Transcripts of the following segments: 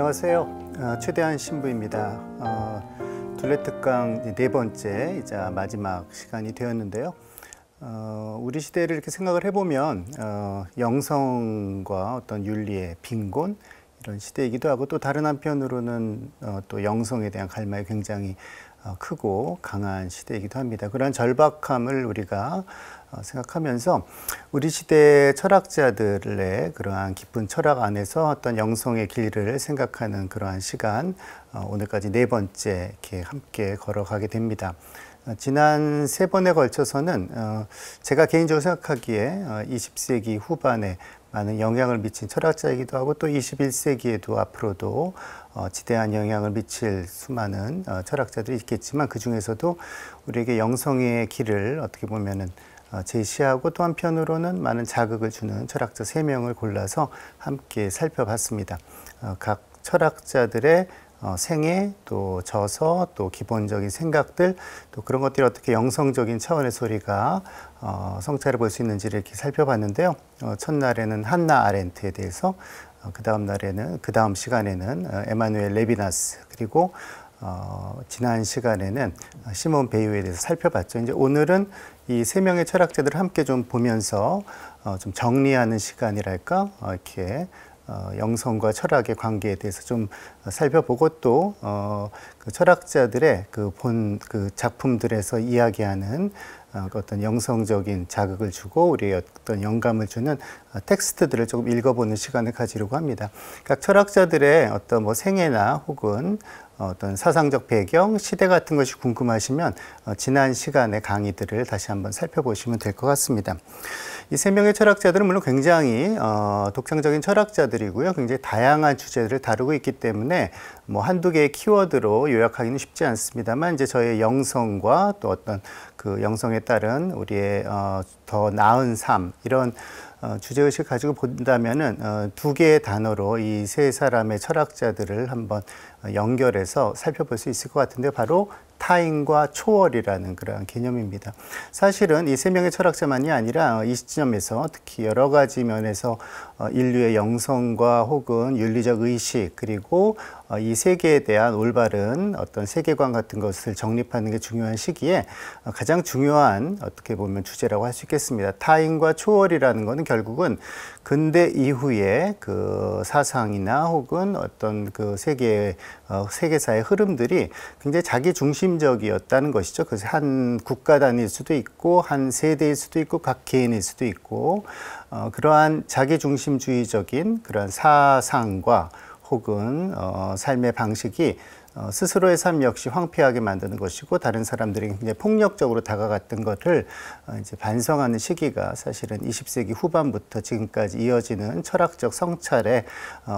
안녕하세요. 최대한 신부입니다. 둘레특강 네 번째 이자 마지막 시간이 되었는데요. 우리 시대를 이렇게 생각을 해보면 영성과 어떤 윤리의 빈곤 이런 시대이기도 하고, 또 다른 한편으로는 또 영성에 대한 갈망이 굉장히 크고 강한 시대이기도 합니다. 그러한 절박함을 우리가 생각하면서 우리 시대 철학자들의 그러한 깊은 철학 안에서 어떤 영성의 길을 생각하는 그러한 시간, 오늘까지 네 번째 이렇게 함께 걸어가게 됩니다. 지난 세 번에 걸쳐서는 제가 개인적으로 생각하기에 20세기 후반에 많은 영향을 미친 철학자이기도 하고, 또 21세기에도 앞으로도 지대한 영향을 미칠 수많은 철학자들이 있겠지만, 그 중에서도 우리에게 영성의 길을 어떻게 보면은 제시하고, 또 한편으로는 많은 자극을 주는 철학자 3명을 골라서 함께 살펴봤습니다. 각 철학자들의 생애, 또 저서, 또 기본적인 생각들, 또 그런 것들이 어떻게 영성적인 차원에서 우리가 성찰해 볼 수 있는지를 이렇게 살펴봤는데요. 첫날에는 한나 아렌트에 대해서, 그 다음 시간에는 에마누엘 레비나스, 그리고 지난 시간에는 시몬 베이유에 대해서 살펴봤죠. 이제 오늘은 이 3명의 철학자들을 함께 좀 보면서 좀 정리하는 시간이랄까, 이렇게 영성과 철학의 관계에 대해서 좀 살펴보고, 또 그 철학자들의 그 작품들에서 이야기하는 어떤 영성적인 자극을 주고 우리의 어떤 영감을 주는 텍스트들을 조금 읽어보는 시간을 가지려고 합니다. 각 철학자들의 어떤 뭐 생애나 혹은 어떤 사상적 배경, 시대 같은 것이 궁금하시면 지난 시간의 강의들을 다시 한번 살펴보시면 될 것 같습니다. 이 3명의 철학자들은 물론 굉장히 독창적인 철학자들이고요. 굉장히 다양한 주제들을 다루고 있기 때문에 뭐 한두 개의 키워드로 요약하기는 쉽지 않습니다만, 이제 저의 영성과 또 어떤 그 영성에 따른 우리의 더 나은 삶, 이런 주제의식을 가지고 본다면은 2개의 단어로 이 3사람의 철학자들을 한번 연결해서 살펴볼 수 있을 것 같은데, 바로 타인과 초월이라는 그러한 개념입니다. 사실은 이 3명의 철학자만이 아니라 이 시점에서 특히 여러 가지 면에서 인류의 영성과 혹은 윤리적 의식, 그리고 이 세계에 대한 올바른 어떤 세계관 같은 것을 정립하는 게 중요한 시기에 가장 중요한 어떻게 보면 주제라고 할 수 있겠습니다. 타인과 초월이라는 것은 결국은 근대 이후에 그 사상이나 혹은 어떤 그 세계사의 흐름들이 굉장히 자기 중심적이었다는 것이죠. 그래서 한 국가 단위일 수도 있고, 한 세대일 수도 있고, 각 개인일 수도 있고, 그러한 자기 중심주의적인 그런 사상과 혹은 삶의 방식이 스스로의 삶 역시 황폐하게 만드는 것이고, 다른 사람들이 굉장히 폭력적으로 다가갔던 것을 이제 반성하는 시기가 사실은 20세기 후반부터 지금까지 이어지는 철학적 성찰의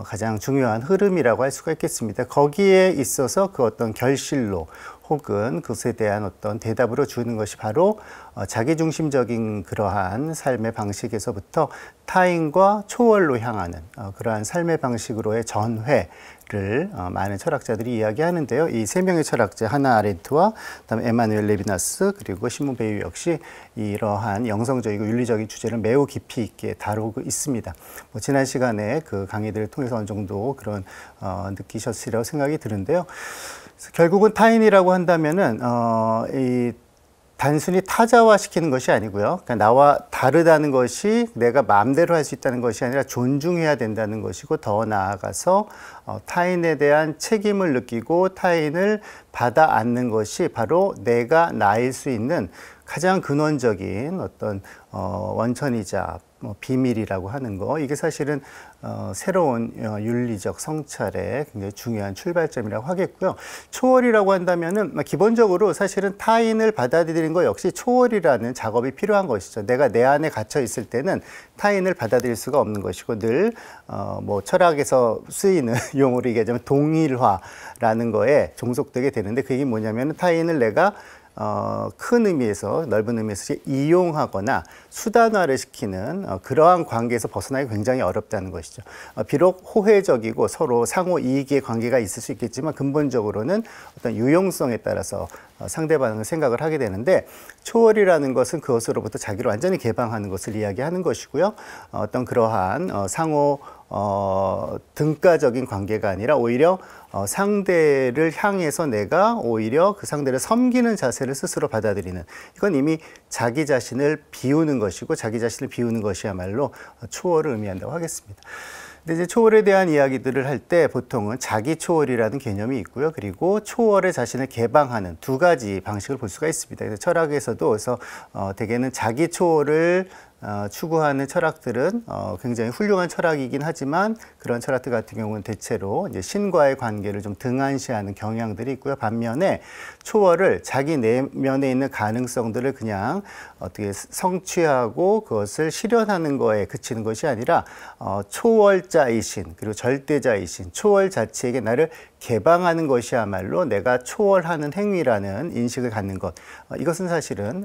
가장 중요한 흐름이라고 할 수가 있겠습니다. 거기에 있어서 그 어떤 결실로 혹은 그것에 대한 어떤 대답으로 주는 것이 바로 자기중심적인 그러한 삶의 방식에서부터 타인과 초월로 향하는 그러한 삶의 방식으로의 전회를 많은 철학자들이 이야기하는데요. 이 3명의 철학자, 하나 아렌트와 그다음에 에마누엘 레비나스, 그리고 시몬 베이유 역시 이러한 영성적이고 윤리적인 주제를 매우 깊이 있게 다루고 있습니다. 뭐 지난 시간에 그 강의들을 통해서 어느 정도 그런 느끼셨으리라고 생각이 드는데요. 결국은 타인이라고 한다면은 이 단순히 타자화시키는 것이 아니고요. 그러니까 나와 다르다는 것이 내가 마음대로 할 수 있다는 것이 아니라 존중해야 된다는 것이고, 더 나아가서 타인에 대한 책임을 느끼고 타인을 받아 안는 것이 바로 내가 나일 수 있는 가장 근원적인 어떤 원천이자 비밀이라고 하는 거, 이게 사실은 새로운 윤리적 성찰의 굉장히 중요한 출발점이라고 하겠고요. 초월이라고 한다면은 기본적으로 사실은 타인을 받아들이는 것 역시 초월이라는 작업이 필요한 것이죠. 내가 내 안에 갇혀 있을 때는 타인을 받아들일 수가 없는 것이고, 늘 뭐 철학에서 쓰이는 용어로 얘기하자면 동일화라는 거에 종속되게 되는데, 그게 뭐냐면 타인을 내가 큰 의미에서, 넓은 의미에서 이용하거나 수단화를 시키는 그러한 관계에서 벗어나기 굉장히 어렵다는 것이죠. 비록 호혜적이고 서로 상호 이익의 관계가 있을 수 있겠지만, 근본적으로는 어떤 유용성에 따라서 상대방을 생각을 하게 되는데 초월이라는 것은 그것으로부터 자기를 완전히 개방하는 것을 이야기하는 것이고요. 어떤 그러한 상호 등가적인 관계가 아니라 오히려 상대를 향해서 내가 오히려 그 상대를 섬기는 자세를 스스로 받아들이는, 이건 이미 자기 자신을 비우는 것이고 자기 자신을 비우는 것이야말로 초월을 의미한다고 하겠습니다. 근데 이제 초월에 대한 이야기들을 할 때 보통은 자기 초월이라는 개념이 있고요. 그리고 초월에 자신을 개방하는 두 가지 방식을 볼 수가 있습니다. 그래서 철학에서도 그래서 대개는 자기 초월을 추구하는 철학들은 굉장히 훌륭한 철학이긴 하지만 그런 철학들 같은 경우는 대체로 이제 신과의 관계를 좀 등한시하는 경향들이 있고요. 반면에 초월을 자기 내면에 있는 가능성들을 그냥 어떻게 성취하고 그것을 실현하는 거에 그치는 것이 아니라 초월자이신 그리고 절대자이신 초월 자체에게 나를 개방하는 것이야말로 내가 초월하는 행위라는 인식을 갖는 것, 이것은 사실은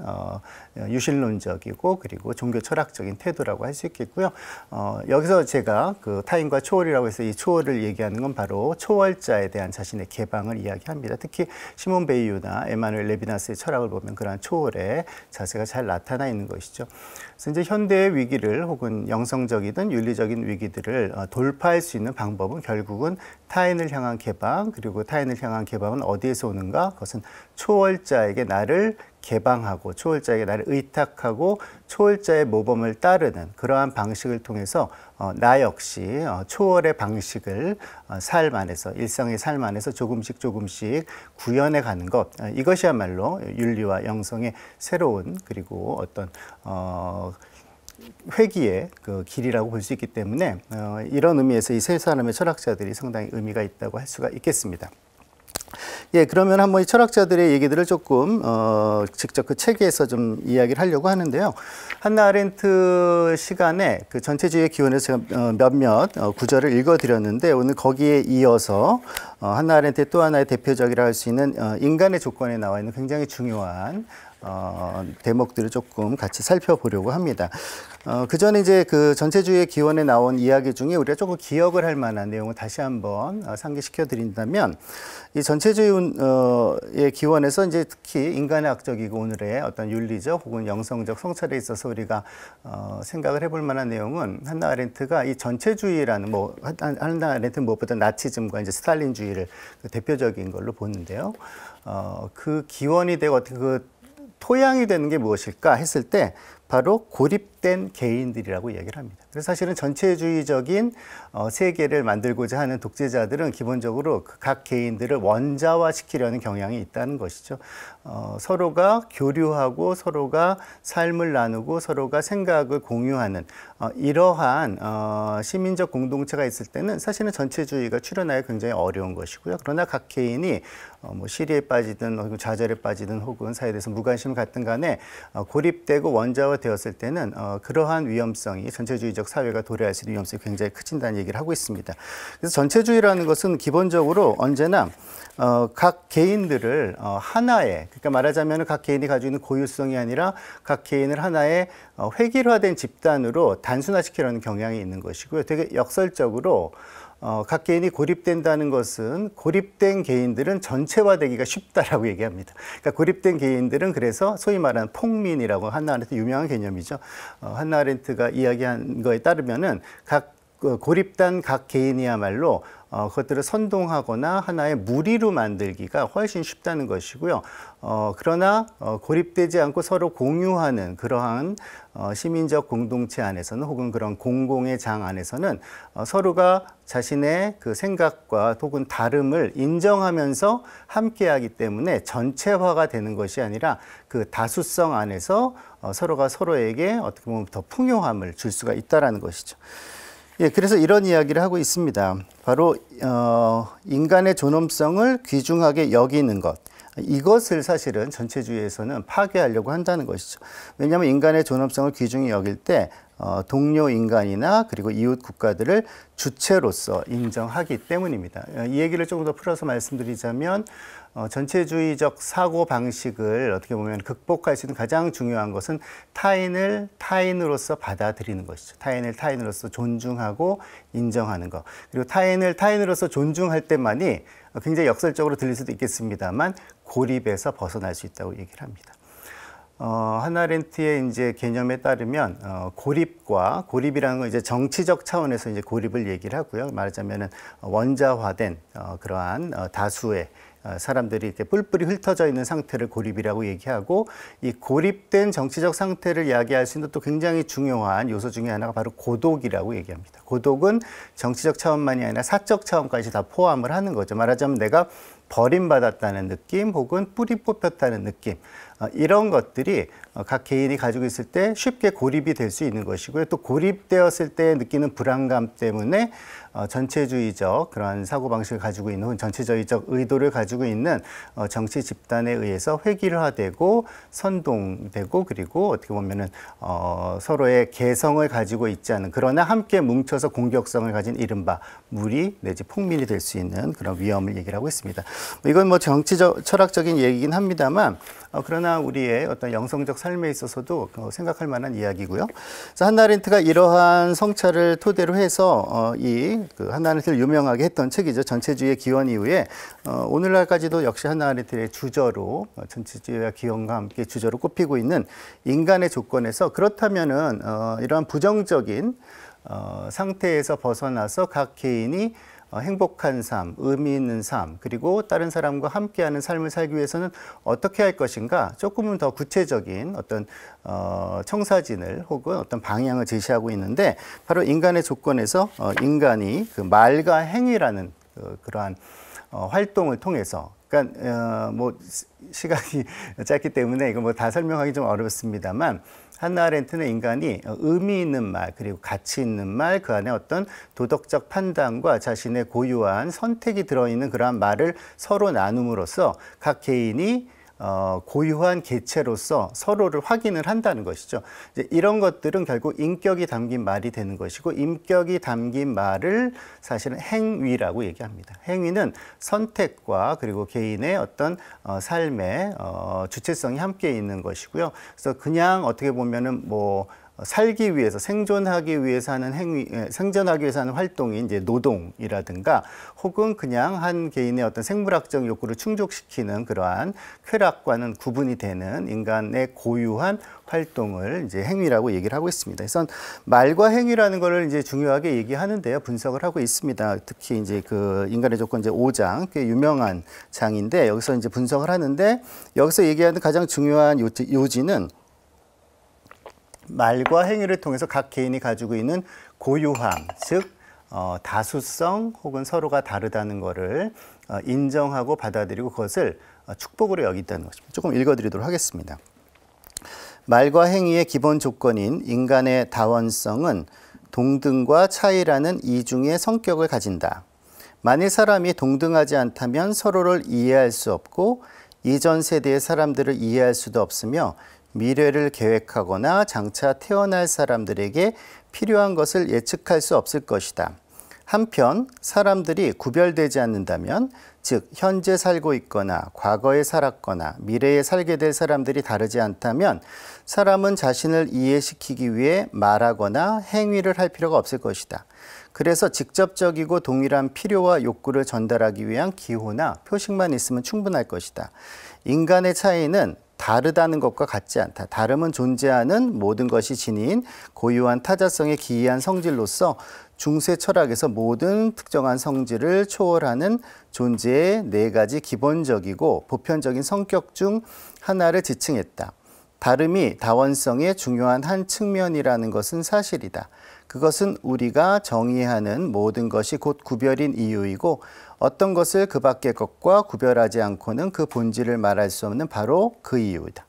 유실론적이고 그리고 종교 철학적인 태도라고 할 수 있겠고요. 여기서 제가 그 타인과 초월이라고 해서 이 초월을 얘기하는 건 바로 초월자에 대한 자신의 개방을 이야기합니다. 특히 시몬 베이유나 에마누엘 레비나스의 철학을 보면 그러한 초월의 자세가 잘 나타나 있는 것이죠. 그래서 이제 현대의 위기를 혹은 영성적이든 윤리적인 위기들을 돌파할 수 있는 방법은 결국은 타인을 향한 개방, 그리고 타인을 향한 개방은 어디에서 오는가? 그것은 초월자에게 나를 개방하고 초월자에게 나를 의탁하고 초월자의 모범을 따르는 그러한 방식을 통해서 나 역시 초월의 방식을 삶 안에서, 일상의 삶 안에서 조금씩 구현해 가는 것, 이것이야말로 윤리와 영성의 새로운 그리고 어떤 회귀의 그 길이라고 볼 수 있기 때문에 이런 의미에서 이 세 사람의 철학자들이 상당히 의미가 있다고 할 수가 있겠습니다. 예, 그러면 한번 이 철학자들의 얘기들을 조금 직접 그 책에서 좀 이야기를 하려고 하는데요. 한나 아렌트 시간에 그 전체주의의 기원에서 제가 몇몇 구절을 읽어드렸는데 오늘 거기에 이어서 한나 아렌트의 또 하나의 대표적이라 할 수 있는 인간의 조건에 나와 있는 굉장히 중요한 대목들을 조금 같이 살펴보려고 합니다. 그 전에 이제 그 전체주의의 기원에 나온 이야기 중에 우리가 조금 기억을 할 만한 내용을 다시 한번 상기시켜 드린다면, 이 전체주의의 기원에서 이제 특히 인간의 학적이고 오늘의 어떤 윤리적 혹은 영성적 성찰에 있어서 우리가 생각을 해볼 만한 내용은 한나 아렌트가 이 전체주의라는 한나 아렌트는 무엇보다 나치즘과 이제 스탈린주의를 그 대표적인 걸로 보는데요. 그 기원이 되고 어떻게 그 토양이 되는 게 무엇일까 했을 때 바로 고립된 개인들이라고 얘기를 합니다. 그래서 사실은 전체주의적인 세계를 만들고자 하는 독재자들은 기본적으로 각 개인들을 원자화시키려는 경향이 있다는 것이죠. 서로가 교류하고 서로가 삶을 나누고 서로가 생각을 공유하는 이러한 시민적 공동체가 있을 때는 사실은 전체주의가 출현하기 굉장히 어려운 것이고요. 그러나 각 개인이 뭐 시리에 빠지든 혹은 좌절에 빠지든 혹은 사회에 대해서 무관심을 갖든 간에 고립되고 원자화되었을 때는 그러한 위험성이 전체주의적 사회가 도래할 수 있는 위험성이 굉장히 커진다는 얘기를 하고 있습니다. 그래서 전체주의라는 것은 기본적으로 언제나 각 개인들을 하나의, 그러니까 말하자면 각 개인이 가지고 있는 고유성이 아니라 각 개인을 하나의 획일화된 집단으로 단순화시키려는 경향이 있는 것이고요. 되게 역설적으로 각 개인이 고립된다는 것은 고립된 개인들은 전체화되기가 쉽다라고 얘기합니다. 그러니까 고립된 개인들은 그래서 소위 말하는 폭민이라고 한나 아렌트 유명한 개념이죠. 한나 아렌트가 이야기한 거에 따르면은 고립된 각 개인이야말로 그것들을 선동하거나 하나의 무리로 만들기가 훨씬 쉽다는 것이고요. 그러나 고립되지 않고 서로 공유하는 그러한 시민적 공동체 안에서는 혹은 그런 공공의 장 안에서는 서로가 자신의 그 생각과 혹은 다름을 인정하면서 함께하기 때문에 전체화가 되는 것이 아니라 그 다수성 안에서 서로가 서로에게 어떻게 보면 더 풍요함을 줄 수가 있다는 것이죠. 예, 그래서 이런 이야기를 하고 있습니다. 바로 인간의 존엄성을 귀중하게 여기는 것, 이것을 사실은 전체주의에서는 파괴하려고 한다는 것이죠. 왜냐하면 인간의 존엄성을 귀중히 여길 때 동료 인간이나 그리고 이웃 국가들을 주체로서 인정하기 때문입니다. 이 얘기를 조금 더 풀어서 말씀드리자면 전체주의적 사고 방식을 어떻게 보면 극복할 수 있는 가장 중요한 것은 타인을 타인으로서 받아들이는 것이죠. 타인을 타인으로서 존중하고 인정하는 것. 그리고 타인을 타인으로서 존중할 때만이 굉장히 역설적으로 들릴 수도 있겠습니다만 고립에서 벗어날 수 있다고 얘기를 합니다. 하나 아렌트의 이제 개념에 따르면 고립이라는 건 이제 정치적 차원에서 이제 고립을 얘기를 하고요. 말하자면은 원자화된 그러한 다수의 사람들이 이렇게 뿔뿔이 흩어져 있는 상태를 고립이라고 얘기하고, 이 고립된 정치적 상태를 이야기할 수 있는 또 굉장히 중요한 요소 중에 하나가 바로 고독이라고 얘기합니다. 고독은 정치적 차원만이 아니라 사적 차원까지 다 포함을 하는 거죠. 말하자면 내가 버림받았다는 느낌 혹은 뿌리 뽑혔다는 느낌, 이런 것들이 각 개인이 가지고 있을 때 쉽게 고립이 될 수 있는 것이고요. 또 고립되었을 때 느끼는 불안감 때문에 전체주의적 그러한 사고방식을 가지고 있는, 혹은 전체주의적 의도를 가지고 있는 정치 집단에 의해서 획일화되고 선동되고, 그리고 어떻게 보면은 서로의 개성을 가지고 있지 않은, 그러나 함께 뭉쳐서 공격성을 가진 이른바 무리 내지 폭민이 될 수 있는 그런 위험을 얘기를 하고 있습니다. 이건 뭐 정치적 철학적인 얘기긴 합니다만, 그러나 우리의 어떤 영성적 삶에 있어서도 생각할 만한 이야기고요. 그래서 한나 아렌트가 이러한 성찰을 토대로 해서 한나 아렌트를 유명하게 했던 책이죠. 전체주의의 기원 이후에 오늘날까지도 역시 한나 아렌트의 주저로, 전체주의와 기원과 함께 주저로 꼽히고 있는 인간의 조건에서, 그렇다면은 이러한 부정적인 상태에서 벗어나서 각 개인이 행복한 삶, 의미 있는 삶, 그리고 다른 사람과 함께하는 삶을 살기 위해서는 어떻게 할 것인가, 조금은 더 구체적인 어떤 청사진을 혹은 어떤 방향을 제시하고 있는데, 바로 인간의 조건에서 인간이 그 말과 행위라는 그러한 활동을 통해서, 그러니까 뭐 시간이 짧기 때문에 이거 뭐 다 설명하기 좀 어렵습니다만, 한나 아렌트는 인간이 의미 있는 말, 그리고 가치 있는 말, 그 안에 어떤 도덕적 판단과 자신의 고유한 선택이 들어있는 그러한 말을 서로 나눔으로써 각 개인이 고유한 개체로서 서로를 확인을 한다는 것이죠. 이제 이런 것들은 결국 인격이 담긴 말이 되는 것이고, 인격이 담긴 말을 사실은 행위라고 얘기합니다. 행위는 선택과 그리고 개인의 어떤 삶의 주체성이 함께 있는 것이고요. 그래서 그냥 어떻게 보면은 뭐 살기 위해서, 생존하기 위해서 하는 행위, 생존하기 위해서 하는 활동이 이제 노동이라든가, 혹은 그냥 한 개인의 어떤 생물학적 욕구를 충족시키는 그러한 쾌락과는 구분이 되는 인간의 고유한 활동을 이제 행위라고 얘기를 하고 있습니다. 그래서 말과 행위라는 것을 이제 중요하게 얘기하는데요, 분석을 하고 있습니다. 특히 이제 그 인간의 조건 이제 5장, 꽤 유명한 장인데, 여기서 이제 분석을 하는데, 여기서 얘기하는 가장 중요한 요지는 말과 행위를 통해서 각 개인이 가지고 있는 고유함, 즉 다수성 혹은 서로가 다르다는 것을 인정하고 받아들이고 그것을 축복으로 여긴다는 것입니다. 조금 읽어드리도록 하겠습니다. 말과 행위의 기본 조건인 인간의 다원성은 동등과 차이라는 이중의 성격을 가진다. 만일 사람이 동등하지 않다면 서로를 이해할 수 없고, 이전 세대의 사람들을 이해할 수도 없으며, 미래를 계획하거나 장차 태어날 사람들에게 필요한 것을 예측할 수 없을 것이다. 한편 사람들이 구별되지 않는다면, 즉 현재 살고 있거나 과거에 살았거나 미래에 살게 될 사람들이 다르지 않다면, 사람은 자신을 이해시키기 위해 말하거나 행위를 할 필요가 없을 것이다. 그래서 직접적이고 동일한 필요와 욕구를 전달하기 위한 기호나 표식만 있으면 충분할 것이다. 인간의 차이는 다르다는 것과 같지 않다. 다름은 존재하는 모든 것이 지닌 고유한 타자성의 기이한 성질로서 중세 철학에서 모든 특정한 성질을 초월하는 존재의 4가지 기본적이고 보편적인 성격 중 하나를 지칭했다. 다름이 다원성의 중요한 한 측면이라는 것은 사실이다. 그것은 우리가 정의하는 모든 것이 곧 구별인 이유이고, 어떤 것을 그 밖의 것과 구별하지 않고는 그 본질을 말할 수 없는 바로 그 이유이다.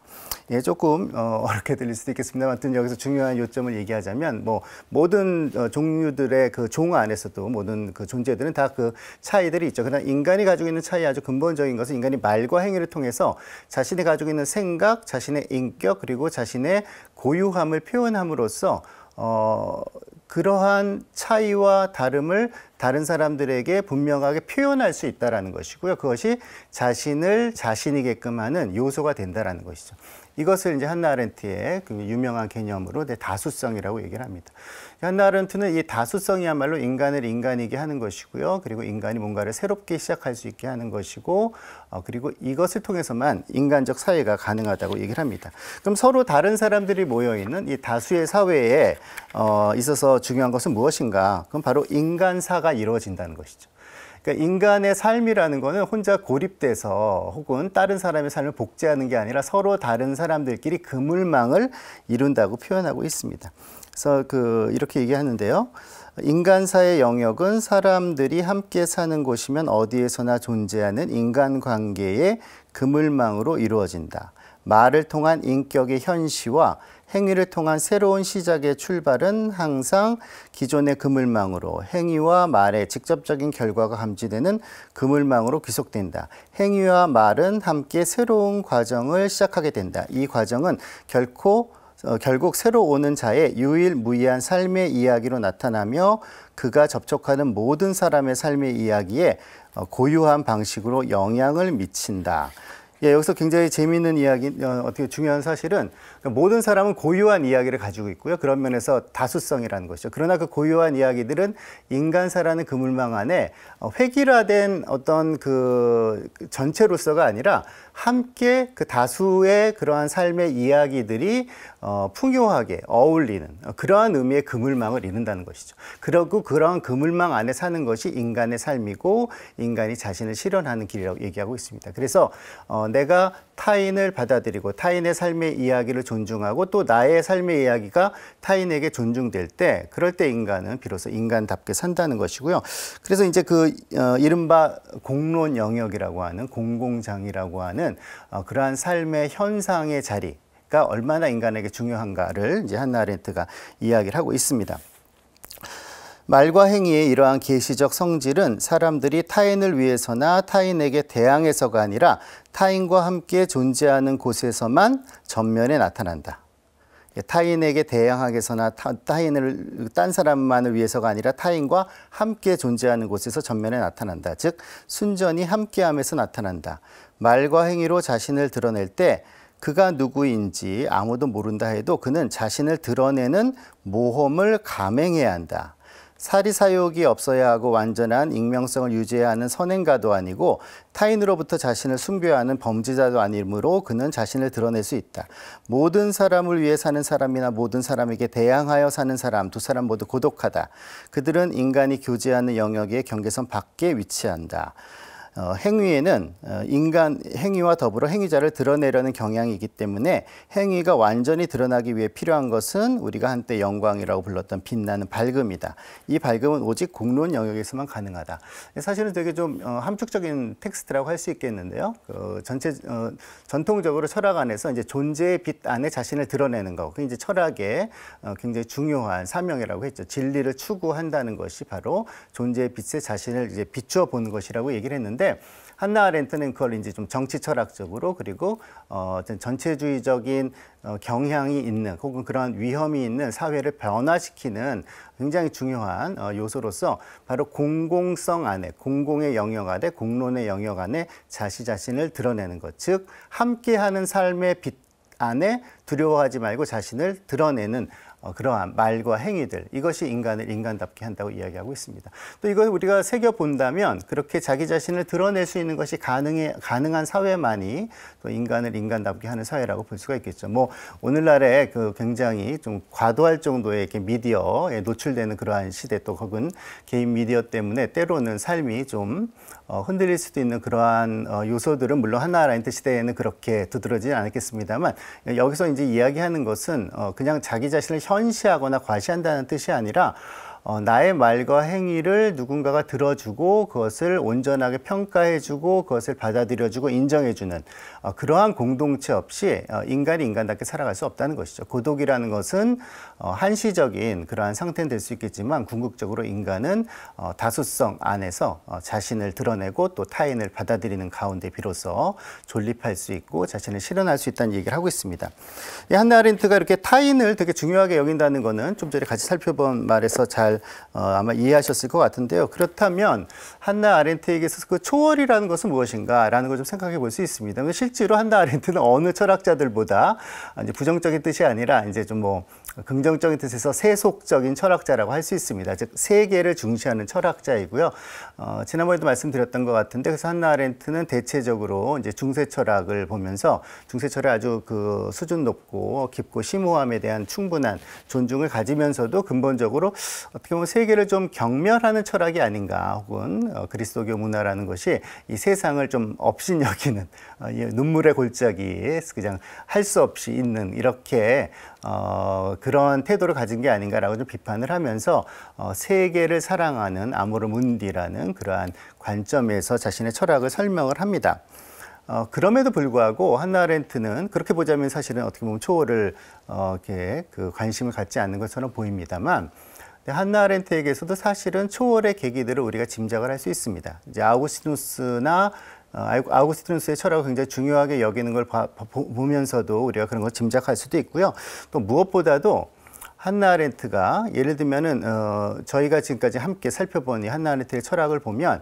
예, 조금 어렵게 들릴 수도 있겠습니다. 아무튼 여기서 중요한 요점을 얘기하자면, 뭐 모든 종류들의 그 종 안에서도 모든 그 존재들은 다 그 차이들이 있죠. 그러나 인간이 가지고 있는 차이, 아주 근본적인 것은 인간이 말과 행위를 통해서 자신이 가지고 있는 생각, 자신의 인격, 그리고 자신의 고유함을 표현함으로써 그러한 차이와 다름을 다른 사람들에게 분명하게 표현할 수 있다라는 것이고요. 그것이 자신을 자신이게끔 하는 요소가 된다라는 것이죠. 이것을 이제 한나 아렌트의 그 유명한 개념으로 다수성이라고 얘기를 합니다. 한나 아렌트는 이 다수성이야말로 인간을 인간이게 하는 것이고요. 그리고 인간이 뭔가를 새롭게 시작할 수 있게 하는 것이고, 그리고 이것을 통해서만 인간적 사회가 가능하다고 얘기를 합니다. 그럼 서로 다른 사람들이 모여있는 이 다수의 사회에 있어서 중요한 것은 무엇인가? 그럼 바로 인간사가 이루어진다는 것이죠. 그러니까 인간의 삶이라는 거는 혼자 고립돼서 혹은 다른 사람의 삶을 복제하는 게 아니라 서로 다른 사람들끼리 그물망을 이룬다고 표현하고 있습니다. 그래서 이렇게 얘기하는데요. 인간사의 영역은 사람들이 함께 사는 곳이면 어디에서나 존재하는 인간관계의 그물망으로 이루어진다. 말을 통한 인격의 현시와 행위를 통한 새로운 시작의 출발은 항상 기존의 그물망으로 행위와 말의 직접적인 결과가 감지되는 그물망으로 귀속된다. 행위와 말은 함께 새로운 과정을 시작하게 된다. 이 과정은 결국 새로 오는 자의 유일무이한 삶의 이야기로 나타나며 그가 접촉하는 모든 사람의 삶의 이야기에 고유한 방식으로 영향을 미친다. 예, 여기서 굉장히 재미있는 이야기, 어떻게 중요한 사실은 모든 사람은 고유한 이야기를 가지고 있고요. 그런 면에서 다수성이라는 것이죠. 그러나 그 고유한 이야기들은 인간사라는 그물망 안에 획일화된 어떤 그 전체로서가 아니라 함께 그 다수의 그러한 삶의 이야기들이 풍요하게 어울리는 그러한 의미의 그물망을 이룬다는 것이죠. 그리고 그러한 그물망 안에 사는 것이 인간의 삶이고 인간이 자신을 실현하는 길이라고 얘기하고 있습니다. 그래서 내가 타인을 받아들이고 타인의 삶의 이야기를 존중하고 또 나의 삶의 이야기가 타인에게 존중될 때 그럴 때 인간은 비로소 인간답게 산다는 것이고요. 그래서 이제 이른바 공론 영역이라고 하는 공공장이라고 하는 그러한 삶의 현상의 자리가 얼마나 인간에게 중요한가를 이제 한나 아렌트가 이야기를 하고 있습니다. 말과 행위의 이러한 계시적 성질은 사람들이 타인을 위해서나 타인에게 대항해서가 아니라 타인과 함께 존재하는 곳에서만 전면에 나타난다. 타인에게 대항하게서나 딴 사람만을 위해서가 아니라 타인과 함께 존재하는 곳에서 전면에 나타난다. 즉 순전히 함께함에서 나타난다. 말과 행위로 자신을 드러낼 때 그가 누구인지 아무도 모른다 해도 그는 자신을 드러내는 모험을 감행해야 한다. 사리사욕이 없어야 하고 완전한 익명성을 유지해야 하는 선행가도 아니고 타인으로부터 자신을 숨겨야 하는 범죄자도 아니므로 그는 자신을 드러낼 수 있다. 모든 사람을 위해 사는 사람이나 모든 사람에게 대항하여 사는 사람, 두 사람 모두 고독하다. 그들은 인간이 교제하는 영역의 경계선 밖에 위치한다. 행위에는 행위와 더불어 행위자를 드러내려는 경향이기 때문에 행위가 완전히 드러나기 위해 필요한 것은 우리가 한때 영광이라고 불렀던 빛나는 밝음이다. 이 밝음은 오직 공론 영역에서만 가능하다. 사실은 되게 좀 함축적인 텍스트라고 할 수 있겠는데요. 전통적으로 철학 안에서 이제 존재의 빛 안에 자신을 드러내는 거, 그게 이제 철학의 굉장히 중요한 사명이라고 했죠. 진리를 추구한다는 것이 바로 존재의 빛에 자신을 이제 비추어 보는 것이라고 얘기를 했는데. 한나 아렌트는 그걸 이제 좀 정치 철학적으로 그리고 어떤 전체주의적인 경향이 있는 혹은 그런 위험이 있는 사회를 변화시키는 굉장히 중요한 요소로서 바로 공공성 안에 공공의 영역 안에 공론의 영역 안에 자신을 드러내는 것, 즉 함께하는 삶의 빛 안에 두려워하지 말고 자신을 드러내는 그러한 말과 행위들, 이것이 인간을 인간답게 한다고 이야기하고 있습니다. 또 이걸 우리가 새겨본다면 그렇게 자기 자신을 드러낼 수 있는 것이 가능한 사회만이 또 인간을 인간답게 하는 사회라고 볼 수가 있겠죠. 뭐 오늘날에 굉장히 좀 과도할 정도의 이렇게 미디어에 노출되는 그러한 시대, 또 혹은 개인 미디어 때문에 때로는 삶이 좀 흔들릴 수도 있는 그러한 요소들은 물론 한나 아렌트 시대에는 그렇게 두드러지지 않았겠습니다만, 여기서 이제 이야기하는 것은 그냥 자기 자신을 현시하거나 과시한다는 뜻이 아니라 나의 말과 행위를 누군가가 들어주고 그것을 온전하게 평가해주고 그것을 받아들여주고 인정해주는 그러한 공동체 없이 인간이 인간답게 살아갈 수 없다는 것이죠. 고독이라는 것은 한시적인 그러한 상태는 될 수 있겠지만 궁극적으로 인간은 다수성 안에서 자신을 드러내고 또 타인을 받아들이는 가운데 비로소 존립할 수 있고 자신을 실현할 수 있다는 얘기를 하고 있습니다. 한나 아렌트가 이렇게 타인을 되게 중요하게 여긴다는 것은 좀 전에 같이 살펴본 말에서 잘 잘 아마 이해하셨을 것 같은데요. 그렇다면 한나 아렌트에게 있어서 그 초월이라는 것은 무엇인가라는 걸 좀 생각해 볼 수 있습니다. 실제로 한나 아렌트는 어느 철학자들보다 이제 부정적인 뜻이 아니라 이제 좀 뭐 긍정적인 뜻에서 세속적인 철학자라고 할 수 있습니다. 즉 세계를 중시하는 철학자이고요. 지난번에도 말씀드렸던 것 같은데 그래서 한나 아렌트는 대체적으로 이제 중세 철학을 보면서 중세 철학 아주 그 수준 높고 깊고 심오함에 대한 충분한 존중을 가지면서도 근본적으로 어떻게 보면 세계를 좀 경멸하는 철학이 아닌가, 혹은 그리스도교 문화라는 것이 이 세상을 좀 업신여기는 눈물의 골짜기에 그냥 할 수 없이 있는 이렇게 그런 태도를 가진 게 아닌가라고 좀 비판을 하면서 세계를 사랑하는 아모르 문디라는 그러한 관점에서 자신의 철학을 설명을 합니다. 그럼에도 불구하고 한나 아렌트는 그렇게 보자면 사실은 어떻게 보면 초월을 이렇게 그 관심을 갖지 않는 것처럼 보입니다만, 한나 아렌트에게서도 사실은 초월의 계기들을 우리가 짐작을 할 수 있습니다. 이제 아우구스티누스의 철학을 굉장히 중요하게 여기는 걸 보면서도 우리가 그런 걸 짐작할 수도 있고요. 또 무엇보다도 한나 아렌트가 예를 들면은 저희가 지금까지 함께 살펴본 이 한나 아렌트의 철학을 보면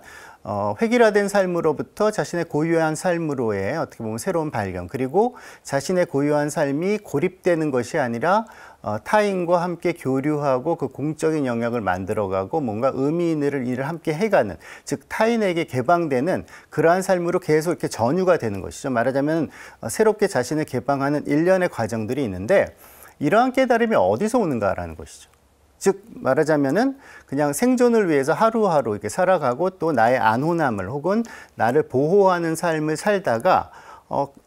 획일화된 삶으로부터 자신의 고유한 삶으로의 어떻게 보면 새로운 발견, 그리고 자신의 고유한 삶이 고립되는 것이 아니라 타인과 함께 교류하고 그 공적인 영역을 만들어가고 뭔가 의미 있는 일을 함께 해가는, 즉 타인에게 개방되는 그러한 삶으로 계속 이렇게 전유가 되는 것이죠. 말하자면 새롭게 자신을 개방하는 일련의 과정들이 있는데, 이러한 깨달음이 어디서 오는가라는 것이죠. 즉 말하자면은 그냥 생존을 위해서 하루하루 이렇게 살아가고 또 나의 안온함을 혹은 나를 보호하는 삶을 살다가